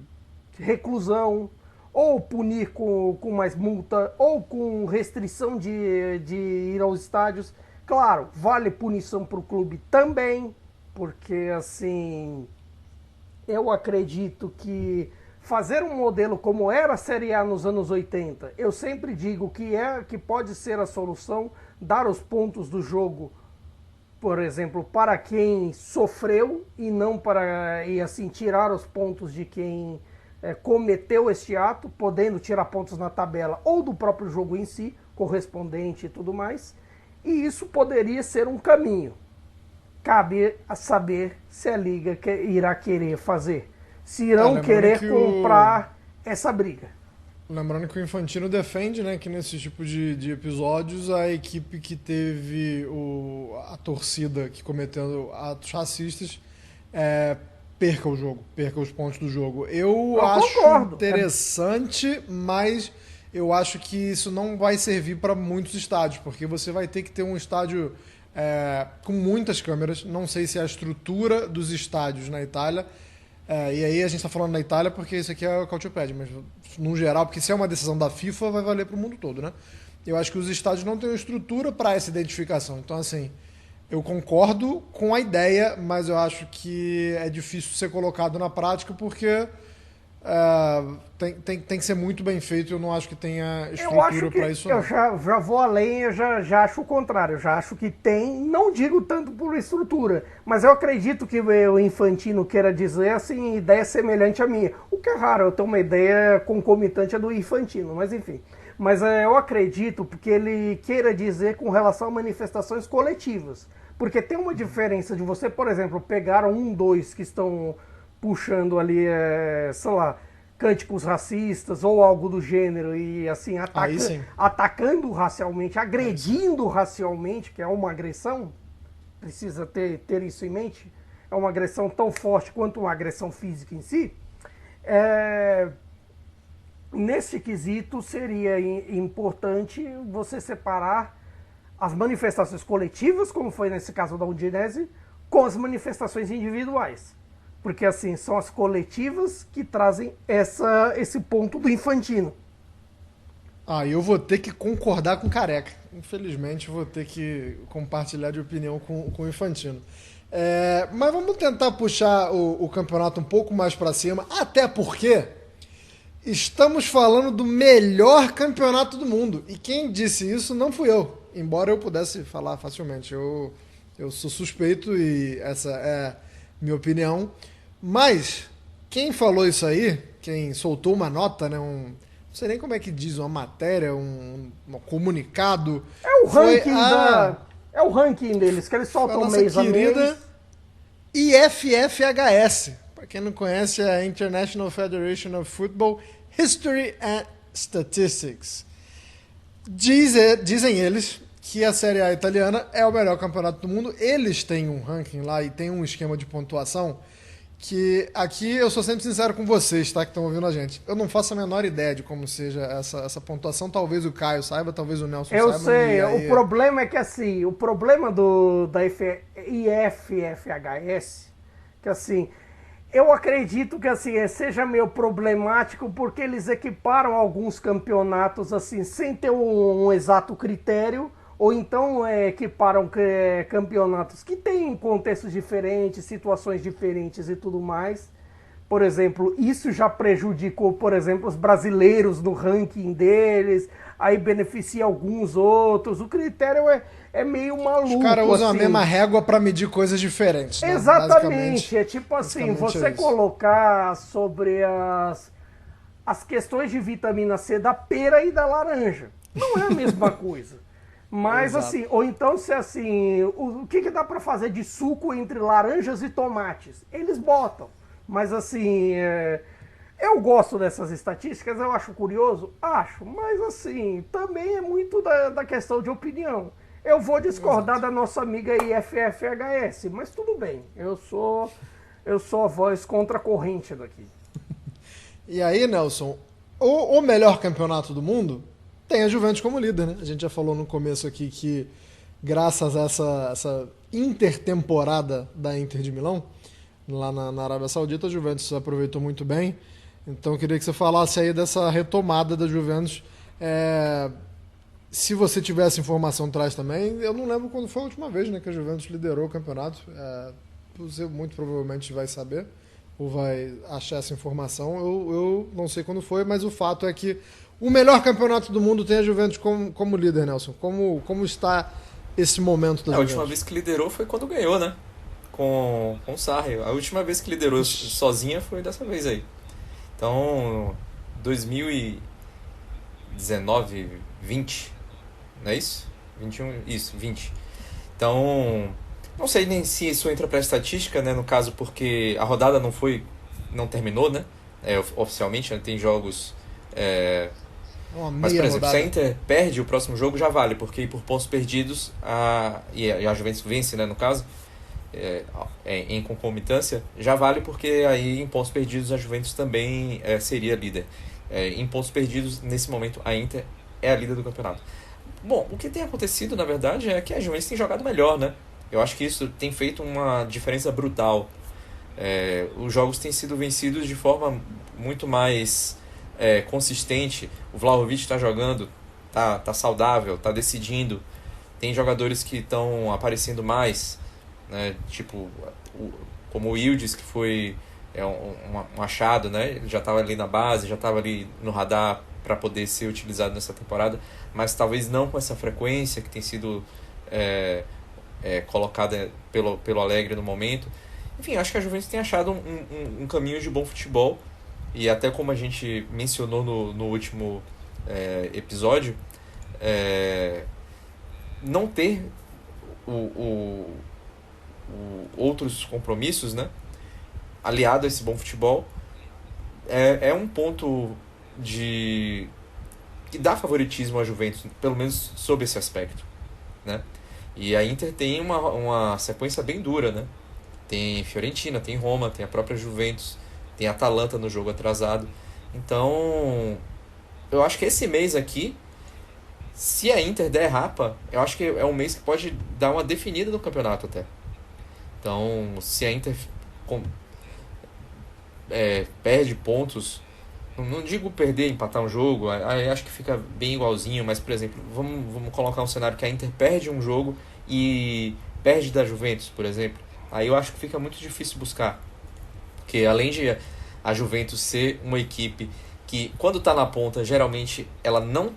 reclusão, ou punir com mais multa, ou com restrição de ir aos estádios. Claro, vale punição para o clube também, porque assim, eu acredito que fazer um modelo como era a Série A nos anos 80, eu sempre digo que pode ser a solução, dar os pontos do jogo, por exemplo, para quem sofreu e não assim, tirar os pontos de quem cometeu este ato, podendo tirar pontos na tabela ou do próprio jogo em si, correspondente e tudo mais. E isso poderia ser um caminho. Cabe a saber se a Liga irá querer fazer. Se irão querer comprar essa briga. Lembrando que o Infantino defende, né, que nesse tipo de episódios a equipe que teve a torcida que cometendo atos racistas perca o jogo, perca os pontos do jogo. Eu acho concordo. Interessante, mas eu acho que isso não vai servir para muitos estádios, porque você vai ter que ter um estádio com muitas câmeras. Não sei se a estrutura dos estádios na Itália... e aí a gente está falando na Itália porque isso aqui é o Calciopédia, mas no geral, porque se é uma decisão da FIFA, vai valer para o mundo todo, né? Eu acho que os estádios não têm estrutura para essa identificação. Então, assim, eu concordo com a ideia, mas eu acho que é difícil ser colocado na prática porque tem que ser muito bem feito. Eu não acho que tenha estrutura para isso. Eu já vou além, eu já acho o contrário. Eu já acho que tem, não digo tanto por estrutura, mas eu acredito que o Infantino queira dizer assim, ideia semelhante à minha. O que é raro, eu tenho uma ideia concomitante à do Infantino, mas enfim. Mas eu acredito porque ele queira dizer com relação a manifestações coletivas. Porque tem uma diferença de você, por exemplo, pegar dois que estão puxando ali, sei lá, cânticos racistas ou algo do gênero e assim, atacando racialmente, agredindo racialmente, que é uma agressão, precisa ter isso em mente, é uma agressão tão forte quanto uma agressão física em si. Nesse quesito seria importante você separar as manifestações coletivas, como foi nesse caso da Udinese, com as manifestações individuais. Porque assim, são as coletivas que trazem esse ponto do Infantino. Eu vou ter que concordar com o Careca. Infelizmente, vou ter que compartilhar de opinião com o Infantino. Mas vamos tentar puxar o campeonato um pouco mais para cima, até porque estamos falando do melhor campeonato do mundo. E quem disse isso não fui eu, embora eu pudesse falar facilmente. Eu sou suspeito e essa é minha opinião. Mas quem falou isso aí, quem soltou uma nota, né, não sei nem como é que diz, uma matéria, um comunicado... É o ranking deles, que eles soltam mês a mês. Querida IFFHS, para quem não conhece, é a International Federation of Football History and Statistics. Dizem eles que a Série A italiana é o melhor campeonato do mundo. Eles têm um ranking lá e tem um esquema de pontuação que aqui eu sou sempre sincero com vocês, tá, que estão ouvindo a gente. Eu não faço a menor ideia de como seja essa pontuação. Talvez o Caio saiba, talvez o Nelson saiba. Eu sei, o problema é que assim, o problema da IFFHS, que assim, eu acredito que assim, seja meio problemático porque eles equiparam alguns campeonatos assim, sem ter um exato critério, ou então equiparam campeonatos que têm contextos diferentes, situações diferentes e tudo mais. Por exemplo, isso já prejudicou, por exemplo, os brasileiros no ranking deles, aí beneficia alguns outros. O critério é meio maluco. Os caras usam assim. A mesma régua para medir coisas diferentes. Né? Exatamente. É tipo assim, você colocar sobre as questões de vitamina C da pera e da laranja. Não é a mesma coisa. Mas Exato. assim, ou então se assim, o que dá para fazer de suco entre laranjas e tomates? Eles botam. Mas assim, eu gosto dessas estatísticas, eu acho curioso? Acho, mas assim, também é muito da questão de opinião. Eu vou discordar da nossa amiga IFFHS, mas tudo bem, eu sou a voz contra a corrente daqui. E aí, Nelson, o melhor campeonato do mundo tem a Juventus como líder, né? A gente já falou no começo aqui que, graças a essa intertemporada da Inter de Milão, lá na Arábia Saudita. A Juventus aproveitou muito bem. Então eu queria que você falasse aí dessa retomada da Juventus. Se você tivesse informação, traz também. Eu não lembro quando foi a última vez, né, que a Juventus liderou o campeonato. Você muito provavelmente vai saber ou vai achar essa informação. Eu não sei quando foi, mas o fato é que o melhor campeonato do mundo tem a Juventus como líder, Nelson. Como está esse momento da Juventus? A última vez que liderou foi quando ganhou, né? Com o Sarri. A última vez que liderou sozinha foi dessa vez aí. Então, 2019, 20, não é isso? 21, isso, 20. Então, não sei nem se isso entra para a estatística, né? No caso, porque a rodada não terminou, né? Oficialmente, né? Tem jogos... Mas, por exemplo, se a Inter perde o próximo jogo, já vale, porque por pontos perdidos, e a Juventus vence, né, no caso, em concomitância, já vale, porque aí em pontos perdidos a Juventus também seria líder. Em pontos perdidos, nesse momento, a Inter é a líder do campeonato. Bom, o que tem acontecido, na verdade, é que a Juventus tem jogado melhor, né? Eu acho que isso tem feito uma diferença brutal. Os jogos têm sido vencidos de forma muito mais consistente. O Vlahovic está jogando, tá saudável, tá decidindo. Tem jogadores que estão aparecendo mais, né? Tipo, como o Yildiz, que foi um achado, né? Ele já estava ali na base, já estava ali no radar para poder ser utilizado nessa temporada, mas talvez não com essa frequência que tem sido colocada pelo Allegri no momento. Enfim, acho que a Juventus tem achado um caminho de bom futebol, e até como a gente mencionou no último episódio, não ter outros compromissos, né, aliado a esse bom futebol, é um ponto que dá favoritismo à Juventus, pelo menos sob esse aspecto, né? E a Inter tem uma sequência bem dura, né? Tem Fiorentina, tem Roma, tem a própria Juventus, tem a Atalanta no jogo atrasado. Então, eu acho que esse mês aqui, se a Inter der rapa, eu acho que é um mês que pode dar uma definida no campeonato até. Então, se a Inter perde pontos, não digo perder, empatar um jogo, aí acho que fica bem igualzinho, mas, por exemplo, vamos colocar um cenário que a Inter perde um jogo e perde da Juventus, por exemplo. Aí eu acho que fica muito difícil buscar. Porque além de a Juventus ser uma equipe que, quando está na ponta, geralmente ela não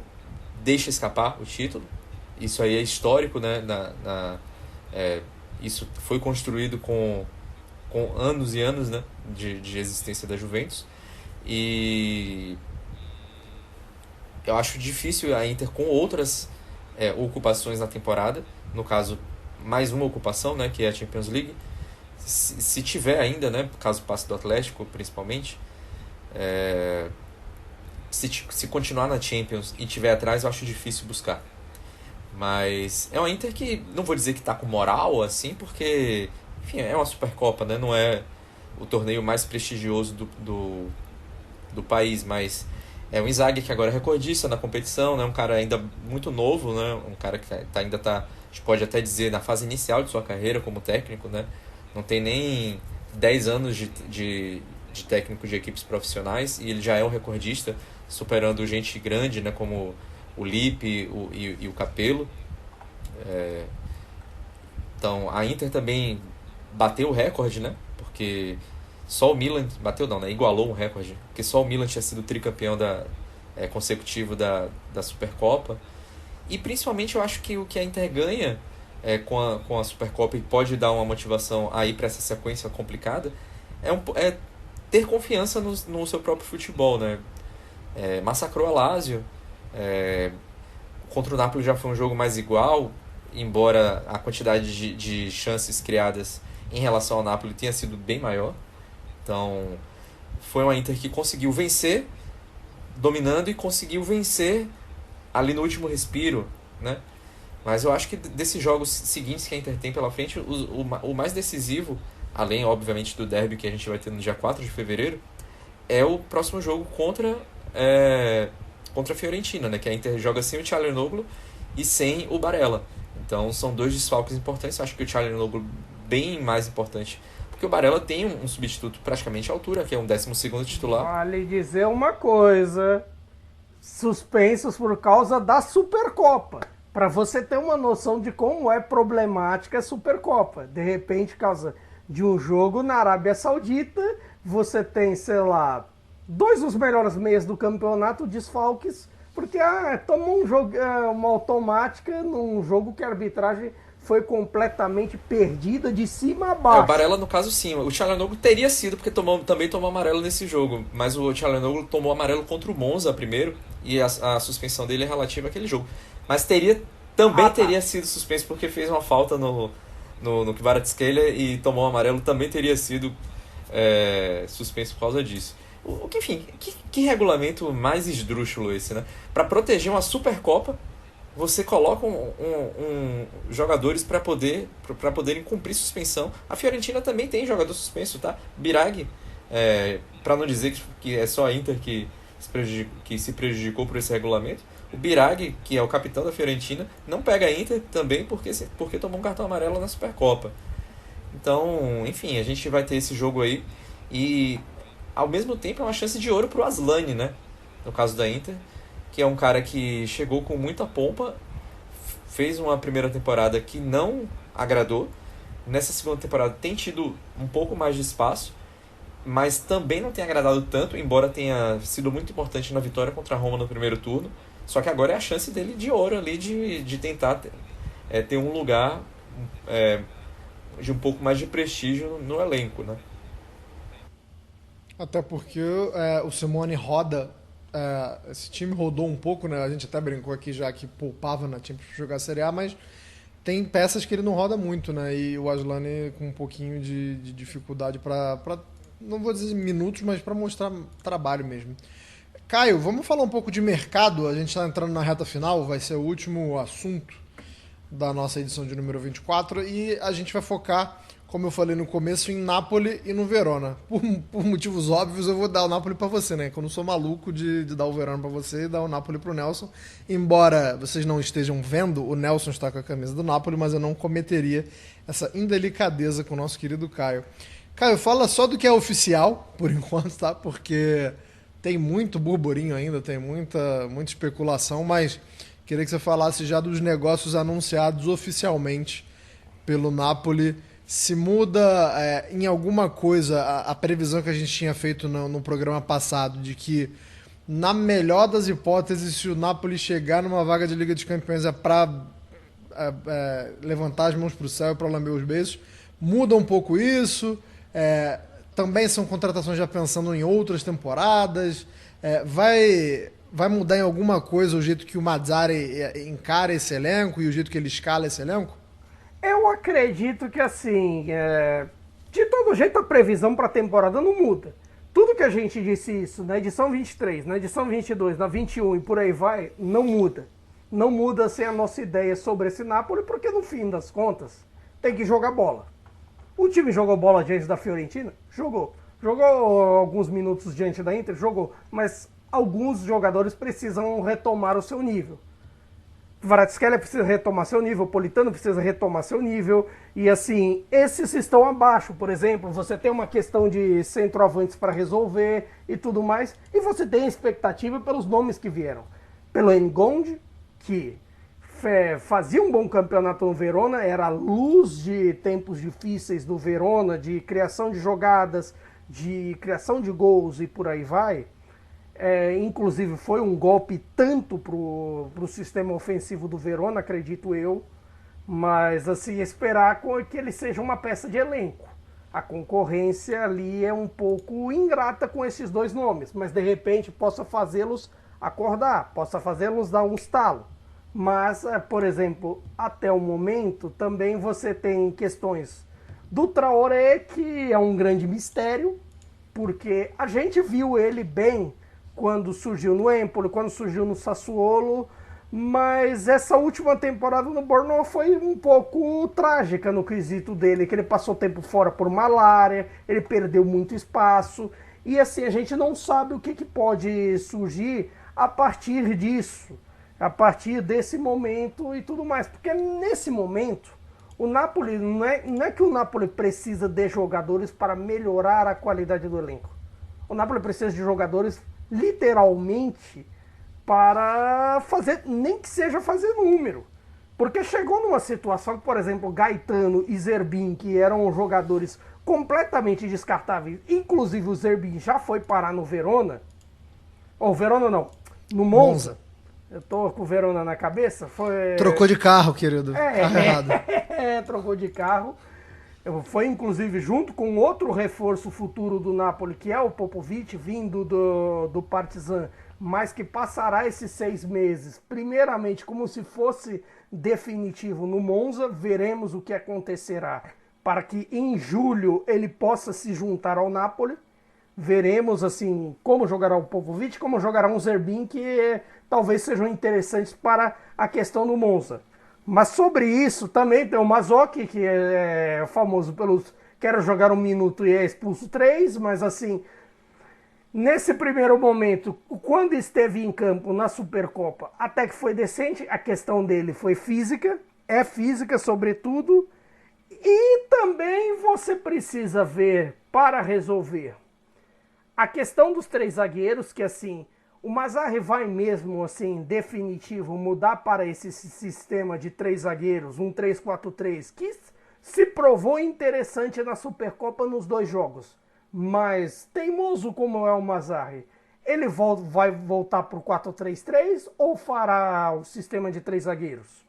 deixa escapar o título. Isso aí é histórico, né? Isso foi construído com anos e anos, né, de existência da Juventus. E eu acho difícil a Inter, com outras ocupações na temporada, no caso, mais uma ocupação, né, que é a Champions League, se tiver ainda, né, caso passe do Atlético, principalmente, se continuar na Champions e tiver atrás, eu acho difícil buscar. Mas é uma Inter que, não vou dizer que está com moral, assim, porque, enfim, é uma Supercopa, né, não é o torneio mais prestigioso do país, mas é um Inzaghi que agora é recordista na competição, né, um cara ainda muito novo, né, um cara que ainda está, a gente pode até dizer, na fase inicial de sua carreira como técnico, né, não tem nem 10 anos de técnico de equipes profissionais, e ele já é um recordista, superando gente grande, né, como o Lippe e o Capello. Então a Inter também bateu o recorde, né, porque só o Milan, bateu não, né, igualou um recorde, porque só o Milan tinha sido tricampeão consecutivo da Supercopa. E principalmente eu acho que o que a Inter ganha com a Supercopa, e pode dar uma motivação aí para essa sequência complicada, é ter confiança no seu próprio futebol, né? Massacrou a Lazio, contra o Napoli já foi um jogo mais igual, embora a quantidade de chances criadas em relação ao Napoli tenha sido bem maior. Então foi uma Inter que conseguiu vencer dominando, e conseguiu vencer ali no último respiro, né? Mas eu acho que desses jogos seguintes que a Inter tem pela frente, o mais decisivo, além obviamente do derby que a gente vai ter no dia 4 de fevereiro, é o próximo jogo contra a Fiorentina, né? Que a Inter joga sem o Çalhanoğlu e sem o Barella. Então são dois desfalques importantes. Eu acho que o Çalhanoğlu bem mais importante, porque o Barella tem um substituto praticamente à altura, que é um 12º titular. Vale dizer uma coisa, suspensos por causa da Supercopa, para você ter uma noção de como é problemática a Supercopa. De repente, por causa de um jogo na Arábia Saudita, você tem, sei lá, 2 dos melhores meias do campeonato desfalques, porque tomou um jogo, uma automática num jogo que a arbitragem foi completamente perdida de cima a baixo. O Barella, no caso, sim. O Çalhanoğlu teria sido, porque também tomou amarelo nesse jogo. Mas o Çalhanoğlu tomou amarelo contra o Monza primeiro, e a suspensão dele é relativa àquele jogo. Mas teria sido suspenso porque fez uma falta no Kvaratskhelia e tomou amarelo, também teria sido suspenso por causa disso. Enfim, que regulamento mais esdrúxulo esse, né? Para proteger uma Supercopa, você coloca jogadores para poderem cumprir suspensão. A Fiorentina também tem jogador suspenso, tá? Biraghi, para não dizer que é só a Inter que se prejudicou por esse regulamento. O Biraghi, que é o capitão da Fiorentina, não pega a Inter também porque tomou um cartão amarelo na Supercopa. Então, enfim, a gente vai ter esse jogo aí e, ao mesmo tempo, é uma chance de ouro pro Aslani, né? No caso da Inter, que é um cara que chegou com muita pompa, fez uma primeira temporada que não agradou. Nessa segunda temporada tem tido um pouco mais de espaço, mas também não tem agradado tanto, embora tenha sido muito importante na vitória contra a Roma no primeiro turno. Só que agora é a chance dele de ouro ali, de tentar ter um lugar de um pouco mais de prestígio no elenco, né? Até porque o Simone roda, esse time rodou um pouco, né? A gente até brincou aqui já que poupava na Champions para jogar a Série A, mas tem peças que ele não roda muito, né? E o Aslani com um pouquinho de dificuldade para, não vou dizer minutos, mas para mostrar trabalho mesmo. Caio, vamos falar um pouco de mercado. A gente está entrando na reta final, vai ser o último assunto da nossa edição de número 24 e a gente vai focar, como eu falei no começo, em Napoli e no Verona. Por motivos óbvios, eu vou dar o Napoli para você, né? Que eu não sou maluco de dar o Verona para você e dar o Napoli para o Nelson. Embora vocês não estejam vendo, o Nelson está com a camisa do Napoli, mas eu não cometeria essa indelicadeza com o nosso querido Caio. Caio, fala só do que é oficial, por enquanto, tá? Porque tem muito burburinho ainda, tem muita especulação, mas queria que você falasse já dos negócios anunciados oficialmente pelo Napoli. Se muda em alguma coisa a previsão que a gente tinha feito no programa passado, de que, na melhor das hipóteses, se o Napoli chegar numa vaga de Liga dos Campeões é para levantar as mãos para o céu e para lamber os beijos, muda um pouco isso. Também são contratações já pensando em outras temporadas. Vai mudar em alguma coisa o jeito que o Mazzarri encara esse elenco e o jeito que ele escala esse elenco? Eu acredito que, assim, de todo jeito a previsão para a temporada não muda. Tudo que a gente disse isso na edição 23, na edição 22, na 21 e por aí vai, não muda. Não muda, assim, a nossa ideia sobre esse Napoli, porque no fim das contas tem que jogar bola. O time jogou bola diante da Fiorentina? Jogou. Jogou alguns minutos diante da Inter? Jogou. Mas alguns jogadores precisam retomar o seu nível. Kvaratskhelia precisa retomar seu nível, Politano precisa retomar seu nível, e assim, esses estão abaixo. Por exemplo, você tem uma questão de centroavantes para resolver e tudo mais, e você tem expectativa pelos nomes que vieram. Pelo N'Gond, que fazia um bom campeonato no Verona, era a luz de tempos difíceis do Verona, de criação de jogadas, de criação de gols e por aí vai. Inclusive foi um golpe tanto pro sistema ofensivo do Verona, acredito eu, mas assim, esperar que ele seja uma peça de elenco. A concorrência ali é um pouco ingrata com esses dois nomes, mas de repente possa fazê-los acordar, possa fazê-los dar um estalo. Mas, por exemplo, até o momento também você tem questões do Traoré, que é um grande mistério, porque a gente viu ele bem quando surgiu no Empoli, quando surgiu no Sassuolo, mas essa última temporada no Bournemouth foi um pouco trágica no quesito dele, que ele passou tempo fora por malária, ele perdeu muito espaço, e assim, a gente não sabe o que pode surgir a partir disso, a partir desse momento e tudo mais, porque nesse momento O Napoli, não é que o Napoli precisa de jogadores para melhorar a qualidade do elenco. O Napoli precisa de jogadores, literalmente, para fazer, nem que seja fazer número. Porque chegou numa situação que, por exemplo, Gaetano e Zerbin, que eram jogadores completamente descartáveis, inclusive o Zerbin já foi parar no Verona, ou Verona não, no Monza. Eu tô com o Verona na cabeça. Trocou de carro, querido. Carro errado. Trocou de carro. Foi, inclusive, junto com outro reforço futuro do Napoli, que é o Popovic, vindo do Partizan, mas que passará esses 6 meses, primeiramente, como se fosse definitivo no Monza. Veremos o que acontecerá para que em julho ele possa se juntar ao Napoli. Veremos, assim, como jogará o Popovic, como jogará um Zerbin, que talvez sejam interessantes para a questão do Monza. Mas sobre isso também tem o Mazzocchi, que é famoso pelos quero jogar 1 minuto e é expulso 3, mas assim, nesse primeiro momento, quando esteve em campo na Supercopa, até que foi decente. A questão dele foi física, é física sobretudo, e também você precisa ver, para resolver, a questão dos 3 zagueiros, que assim, o Mazzarri vai mesmo, assim, definitivo, mudar para esse sistema de 3 zagueiros, um 3-4-3, que se provou interessante na Supercopa nos 2 jogos. Mas, teimoso como é o Mazzarri, ele vai voltar para o 4-3-3 ou fará o sistema de 3 zagueiros?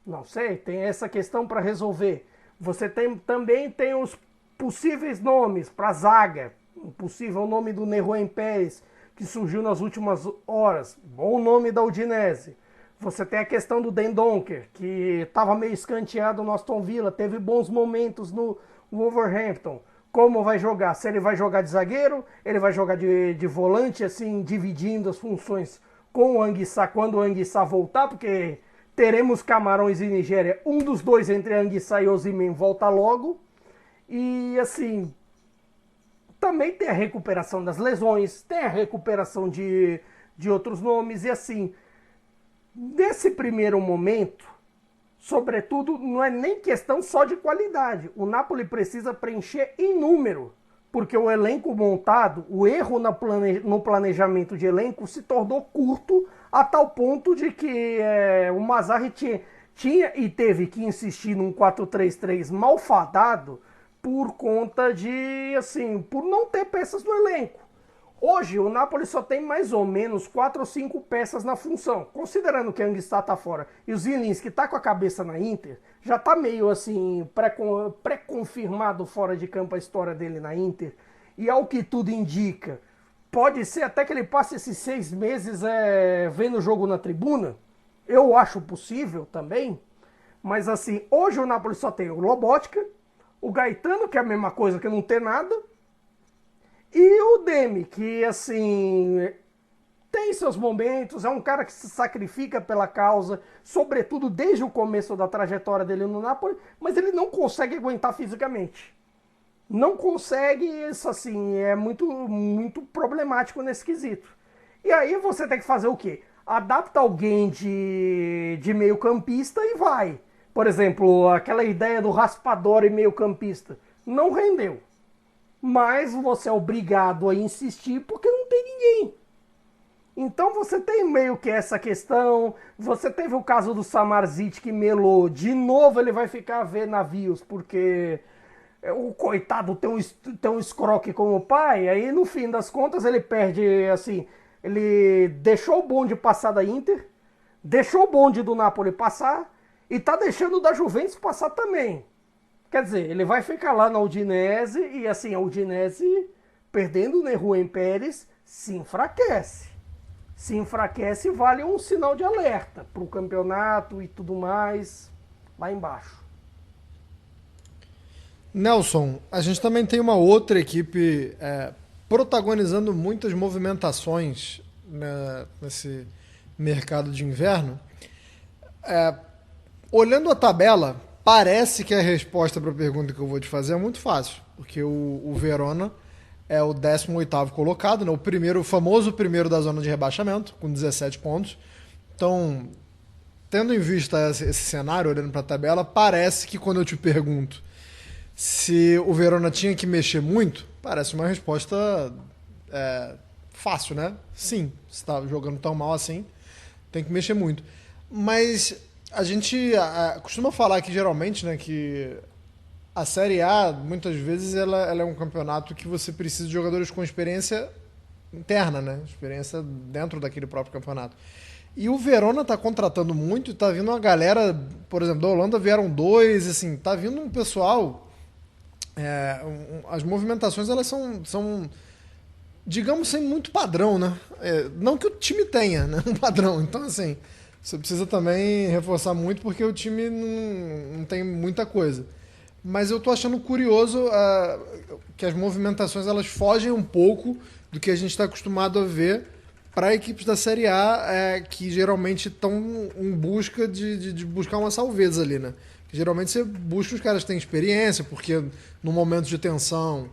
Não sei, tem essa questão para resolver. Você também tem os possíveis nomes para a zaga. O possível nome do Nehuén Pérez, que surgiu nas últimas horas. Bom nome da Udinese. Você tem a questão do Dendoncker, que estava meio escanteado no Aston Villa, teve bons momentos no Wolverhampton. Como vai jogar? Se ele vai jogar de zagueiro, ele vai jogar de volante, assim, dividindo as funções com o Anguissa quando o Anguissa voltar, porque teremos Camarões e Nigéria. Um dos dois, entre Anguissa e Osimhen, volta logo. E, assim, também tem a recuperação das lesões, tem a recuperação de outros nomes, e assim, nesse primeiro momento, sobretudo, não é nem questão só de qualidade. O Napoli precisa preencher em número, porque o elenco montado, o erro no planejamento de elenco se tornou curto, a tal ponto de que o Mazzarri tinha e teve que insistir num 4-3-3 malfadado, por conta de, assim, por não ter peças no elenco. Hoje, o Napoli só tem mais ou menos 4 ou 5 peças na função. Considerando que o Anguissa tá fora e o Zielinski tá com a cabeça na Inter, já tá meio, assim, pré-confirmado fora de campo a história dele na Inter. E ao que tudo indica, pode ser até que ele passe esses 6 meses vendo o jogo na tribuna. Eu acho possível também. Mas, assim, hoje o Napoli só tem o Lobotka, o Gaetano, que é a mesma coisa que não ter nada, e o Demi, que, assim, tem seus momentos, é um cara que se sacrifica pela causa, sobretudo desde o começo da trajetória dele no Napoli, mas ele não consegue aguentar fisicamente. Não consegue, isso, assim, é muito, muito problemático nesse quesito. E aí você tem que fazer o quê? Adapta alguém de meio campista e vai. Por exemplo, aquela ideia do raspador e meio campista. Não rendeu. Mas você é obrigado a insistir porque não tem ninguém. Então você tem meio que essa questão. Você teve o caso do Samardzic que melou. De novo ele vai ficar a ver navios porque o coitado tem um escroque como pai. Aí no fim das contas ele perde, assim, ele deixou o bonde passar da Inter, deixou o bonde do Napoli passar e tá deixando o da Juventus passar também. Quer dizer, ele vai ficar lá na Udinese e, assim, a Udinese, perdendo o Nehuén Pérez, se enfraquece. Se enfraquece, vale um sinal de alerta para o campeonato e tudo mais lá embaixo. Nelson, a gente também tem uma outra equipe protagonizando muitas movimentações, né, nesse mercado de inverno. Olhando a tabela, parece que a resposta para a pergunta que eu vou te fazer é muito fácil, porque o Verona é o 18º colocado, né? O famoso primeiro da zona de rebaixamento, com 17 pontos. Então, tendo em vista esse cenário, olhando para a tabela, parece que quando eu te pergunto se o Verona tinha que mexer muito, parece uma resposta fácil, né? Sim, se está jogando tão mal assim, tem que mexer muito. Mas a gente costuma falar que geralmente, né, que a Série A, muitas vezes, ela é um campeonato que você precisa de jogadores com experiência interna, né? Experiência dentro daquele próprio campeonato. E o Verona tá contratando muito, tá vindo uma galera, por exemplo, da Holanda vieram 2, assim, tá vindo um pessoal. As movimentações, elas são digamos, sem muito padrão, né? Não que o time tenha, né, um padrão. Então, assim, você precisa também reforçar muito porque o time não tem muita coisa. Mas eu tô achando curioso que as movimentações elas fogem um pouco do que a gente está acostumado a ver para equipes da Série A que geralmente estão em busca de buscar uma salveza ali, né? Que geralmente você busca os caras que têm experiência, porque no momento de tensão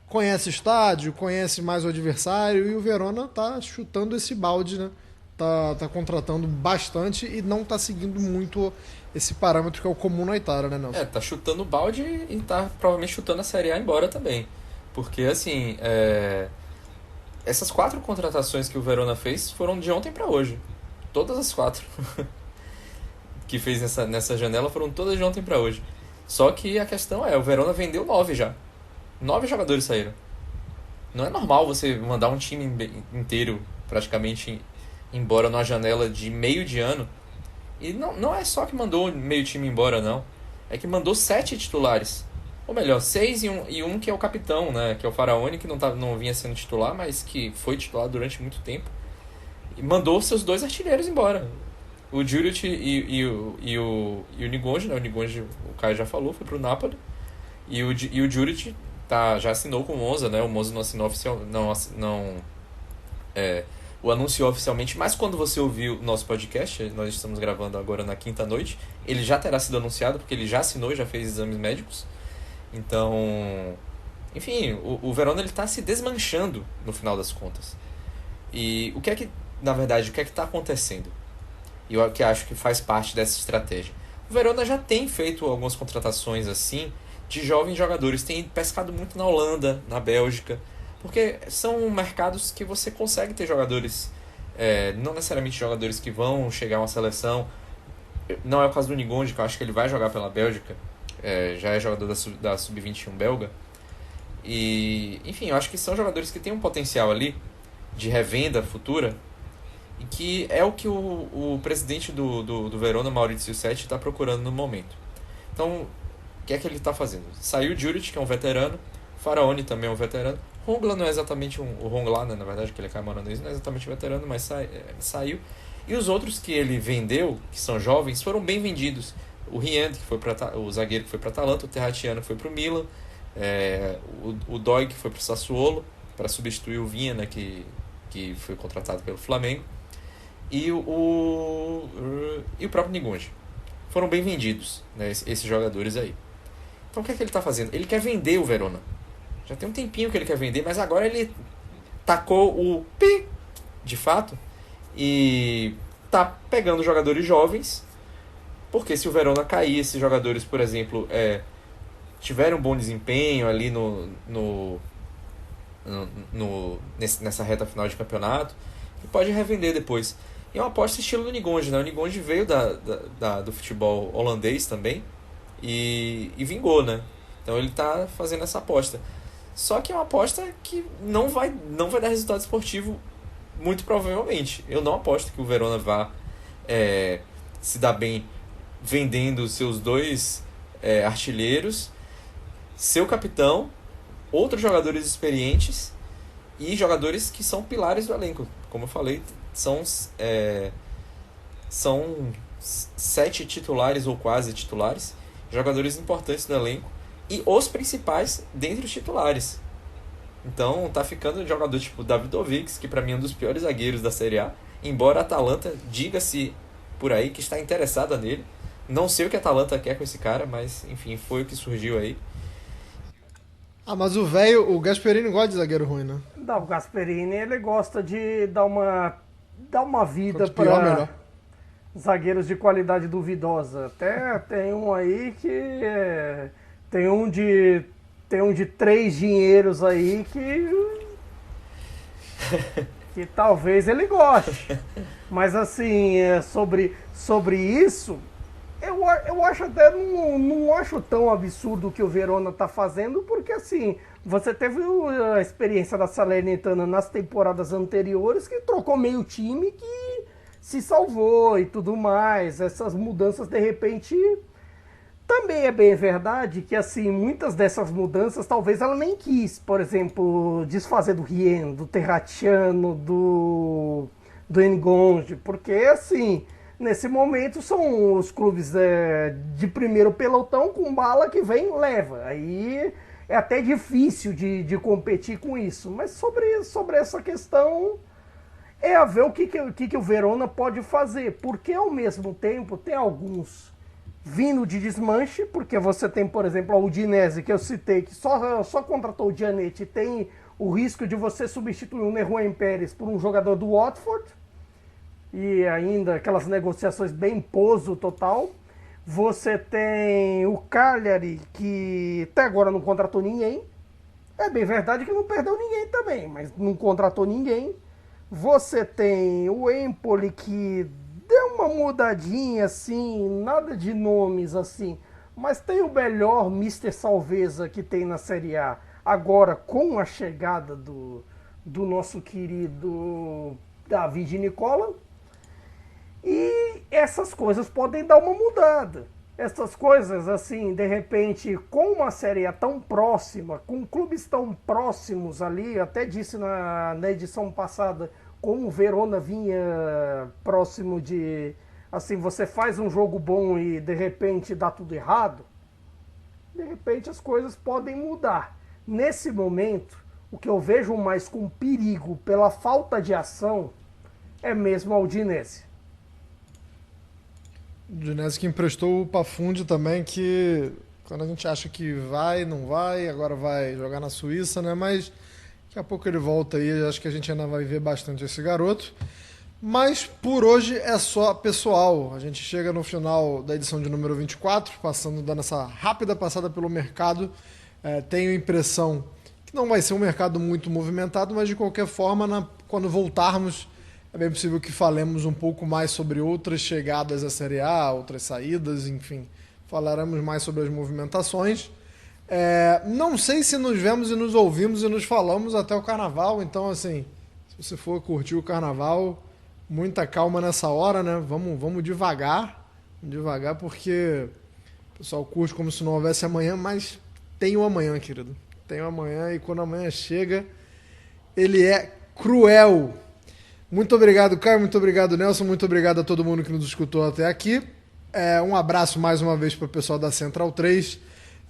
conhece o estádio, conhece mais o adversário, e o Verona tá chutando esse balde, né? Tá contratando bastante e não tá seguindo muito esse parâmetro que é o comum na Itália, né, Nelson? Tá chutando o balde e tá provavelmente chutando a Série A embora também. Porque, assim, essas 4 contratações que o Verona fez foram de ontem para hoje. Todas as 4 que fez nessa janela foram todas de ontem para hoje. Só que a questão o Verona vendeu 9 já. 9 jogadores saíram. Não é normal você mandar um time inteiro praticamente embora numa janela de meio de ano. E não é só que mandou meio time embora, não. É que mandou 7 titulares. Ou melhor, 6 e um que é o capitão, né? Que é o Faraoni, que não vinha sendo titular, mas que foi titular durante muito tempo. E mandou seus 2 artilheiros embora. O Juric e o Nigonji, né? O Nigonji, o Caio já falou, foi pro Napoli. E o Juric já assinou com o Monza, né? O Monza não assinou o anunciou oficialmente, mas quando você ouvir o nosso podcast, nós estamos gravando agora na quinta-noite, ele já terá sido anunciado, porque ele já assinou, já fez exames médicos. Então, enfim, o Verona está se desmanchando no final das contas. E o que está acontecendo? E eu que acho que faz parte dessa estratégia. O Verona já tem feito algumas contratações assim de jovens jogadores, tem pescado muito na Holanda, na Bélgica, porque são mercados que você consegue ter jogadores, não necessariamente jogadores que vão chegar a uma seleção. Não é o caso do Nigonji, que eu acho que ele vai jogar pela Bélgica, já é jogador da Sub-21 belga. E, enfim, eu acho que são jogadores que têm um potencial ali de revenda futura, e que é o que o presidente do Verona, Maurizio Setti, está procurando no momento. Então, o que é que ele está fazendo? Saiu o Juric, que é um veterano, Faraoni também é um veterano, Hongla não é exatamente o Hongla, né, na verdade, que ele é camaronês, não é exatamente veterano, mas saiu. E os outros que ele vendeu, que são jovens, foram bem vendidos. O Riend, que foi o zagueiro que foi para a Atalanta, o Terratiano que foi para o Milan, o Doi, que foi para o Sassuolo, para substituir o Vinha, né, que foi contratado pelo Flamengo, e o próprio Nigonji. Foram bem vendidos, né, esses jogadores aí. Então o que é que ele está fazendo? Ele quer vender o Verona. Já tem um tempinho que ele quer vender, mas agora ele tacou o pi, de fato, e tá pegando jogadores jovens, porque se o Verona cair, esses jogadores, por exemplo, tiverem um bom desempenho ali nessa reta final de campeonato, ele pode revender depois. E é uma aposta estilo do Nigonji, né? O Nigonji veio do futebol holandês também e vingou, né? Então ele tá fazendo essa aposta. Só que é uma aposta que não vai dar resultado esportivo, muito provavelmente. Eu não aposto que o Verona vá se dar bem vendendo seus 2 artilheiros, seu capitão, outros jogadores experientes e jogadores que são pilares do elenco. Como eu falei, são 7 titulares ou quase titulares, jogadores importantes do elenco e os principais dentre os titulares. Então tá ficando um jogador tipo Davidovic, que para mim é um dos piores zagueiros da Série A, embora a Atalanta diga-se por aí que está interessada nele. Não sei o que a Atalanta quer com esse cara, mas enfim, foi o que surgiu aí. Mas o Gasperini gosta de zagueiro ruim, né? Não, o Gasperini, ele gosta de dar uma vida Quanto pior, para... melhor. zagueiros de qualidade duvidosa. Até tem um aí que tem um de 3 dinheiros aí que talvez ele goste. Mas assim, sobre isso, eu acho até não acho tão absurdo o que o Verona tá fazendo, porque assim, você teve a experiência da Salernitana nas temporadas anteriores, que trocou meio time, que se salvou e tudo mais. Essas mudanças, de repente, também é bem verdade que, assim, muitas dessas mudanças, talvez ela nem quis. Por exemplo, desfazer do Rien, do Terracciano, do Ngonge, porque, assim, nesse momento são os clubes de primeiro pelotão com bala que vem, leva. Aí é até difícil de competir com isso. Mas sobre essa questão, é a ver o que o Verona pode fazer. Porque, ao mesmo tempo, tem alguns vindo de desmanche, porque você tem, por exemplo, a Udinese, que eu citei, que só contratou o Giannetti, tem o risco de você substituir o Nehuén Pérez por um jogador do Watford, e ainda aquelas negociações bem poso total. Você tem o Cagliari, que até agora não contratou ninguém. É bem verdade que não perdeu ninguém também, mas não contratou ninguém. Você tem o Empoli, que deu uma mudadinha assim, nada de nomes assim, mas tem o melhor Mister Salveza que tem na Série A. Agora, com a chegada do nosso querido David Nicola, e essas coisas podem dar uma mudada. Essas coisas, assim, de repente, com uma Série A tão próxima, com clubes tão próximos ali, eu até disse na edição passada, como o Verona vinha próximo de, assim, você faz um jogo bom e de repente dá tudo errado, de repente as coisas podem mudar. Nesse momento, o que eu vejo mais com perigo pela falta de ação é mesmo a Udinese. O Udinese que emprestou o Pafundi também, que quando a gente acha que vai, não vai, agora vai jogar na Suíça, né? Mas daqui a pouco ele volta aí, acho que a gente ainda vai ver bastante esse garoto. Mas por hoje é só, pessoal. A gente chega no final da edição de número 24, dando essa rápida passada pelo mercado. Tenho a impressão que não vai ser um mercado muito movimentado, mas de qualquer forma, quando voltarmos, é bem possível que falemos um pouco mais sobre outras chegadas à Série A, outras saídas, enfim. Falaremos mais sobre as movimentações. Não sei se nos vemos e nos ouvimos e nos falamos até o Carnaval, então, assim, se você for curtir o Carnaval, muita calma nessa hora, né? Vamos devagar, porque o pessoal curte como se não houvesse amanhã, mas tem o amanhã, querido. Tem o amanhã, e quando amanhã chega, ele é cruel. Muito obrigado, Caio, muito obrigado, Nelson, muito obrigado a todo mundo que nos escutou até aqui. Um abraço mais uma vez para o pessoal da Central 3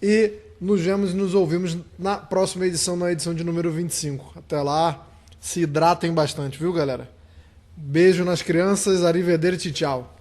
e nos vemos e nos ouvimos na próxima edição, na edição de número 25. Até lá, se hidratem bastante, viu, galera? Beijo nas crianças, arrivederci, tchau.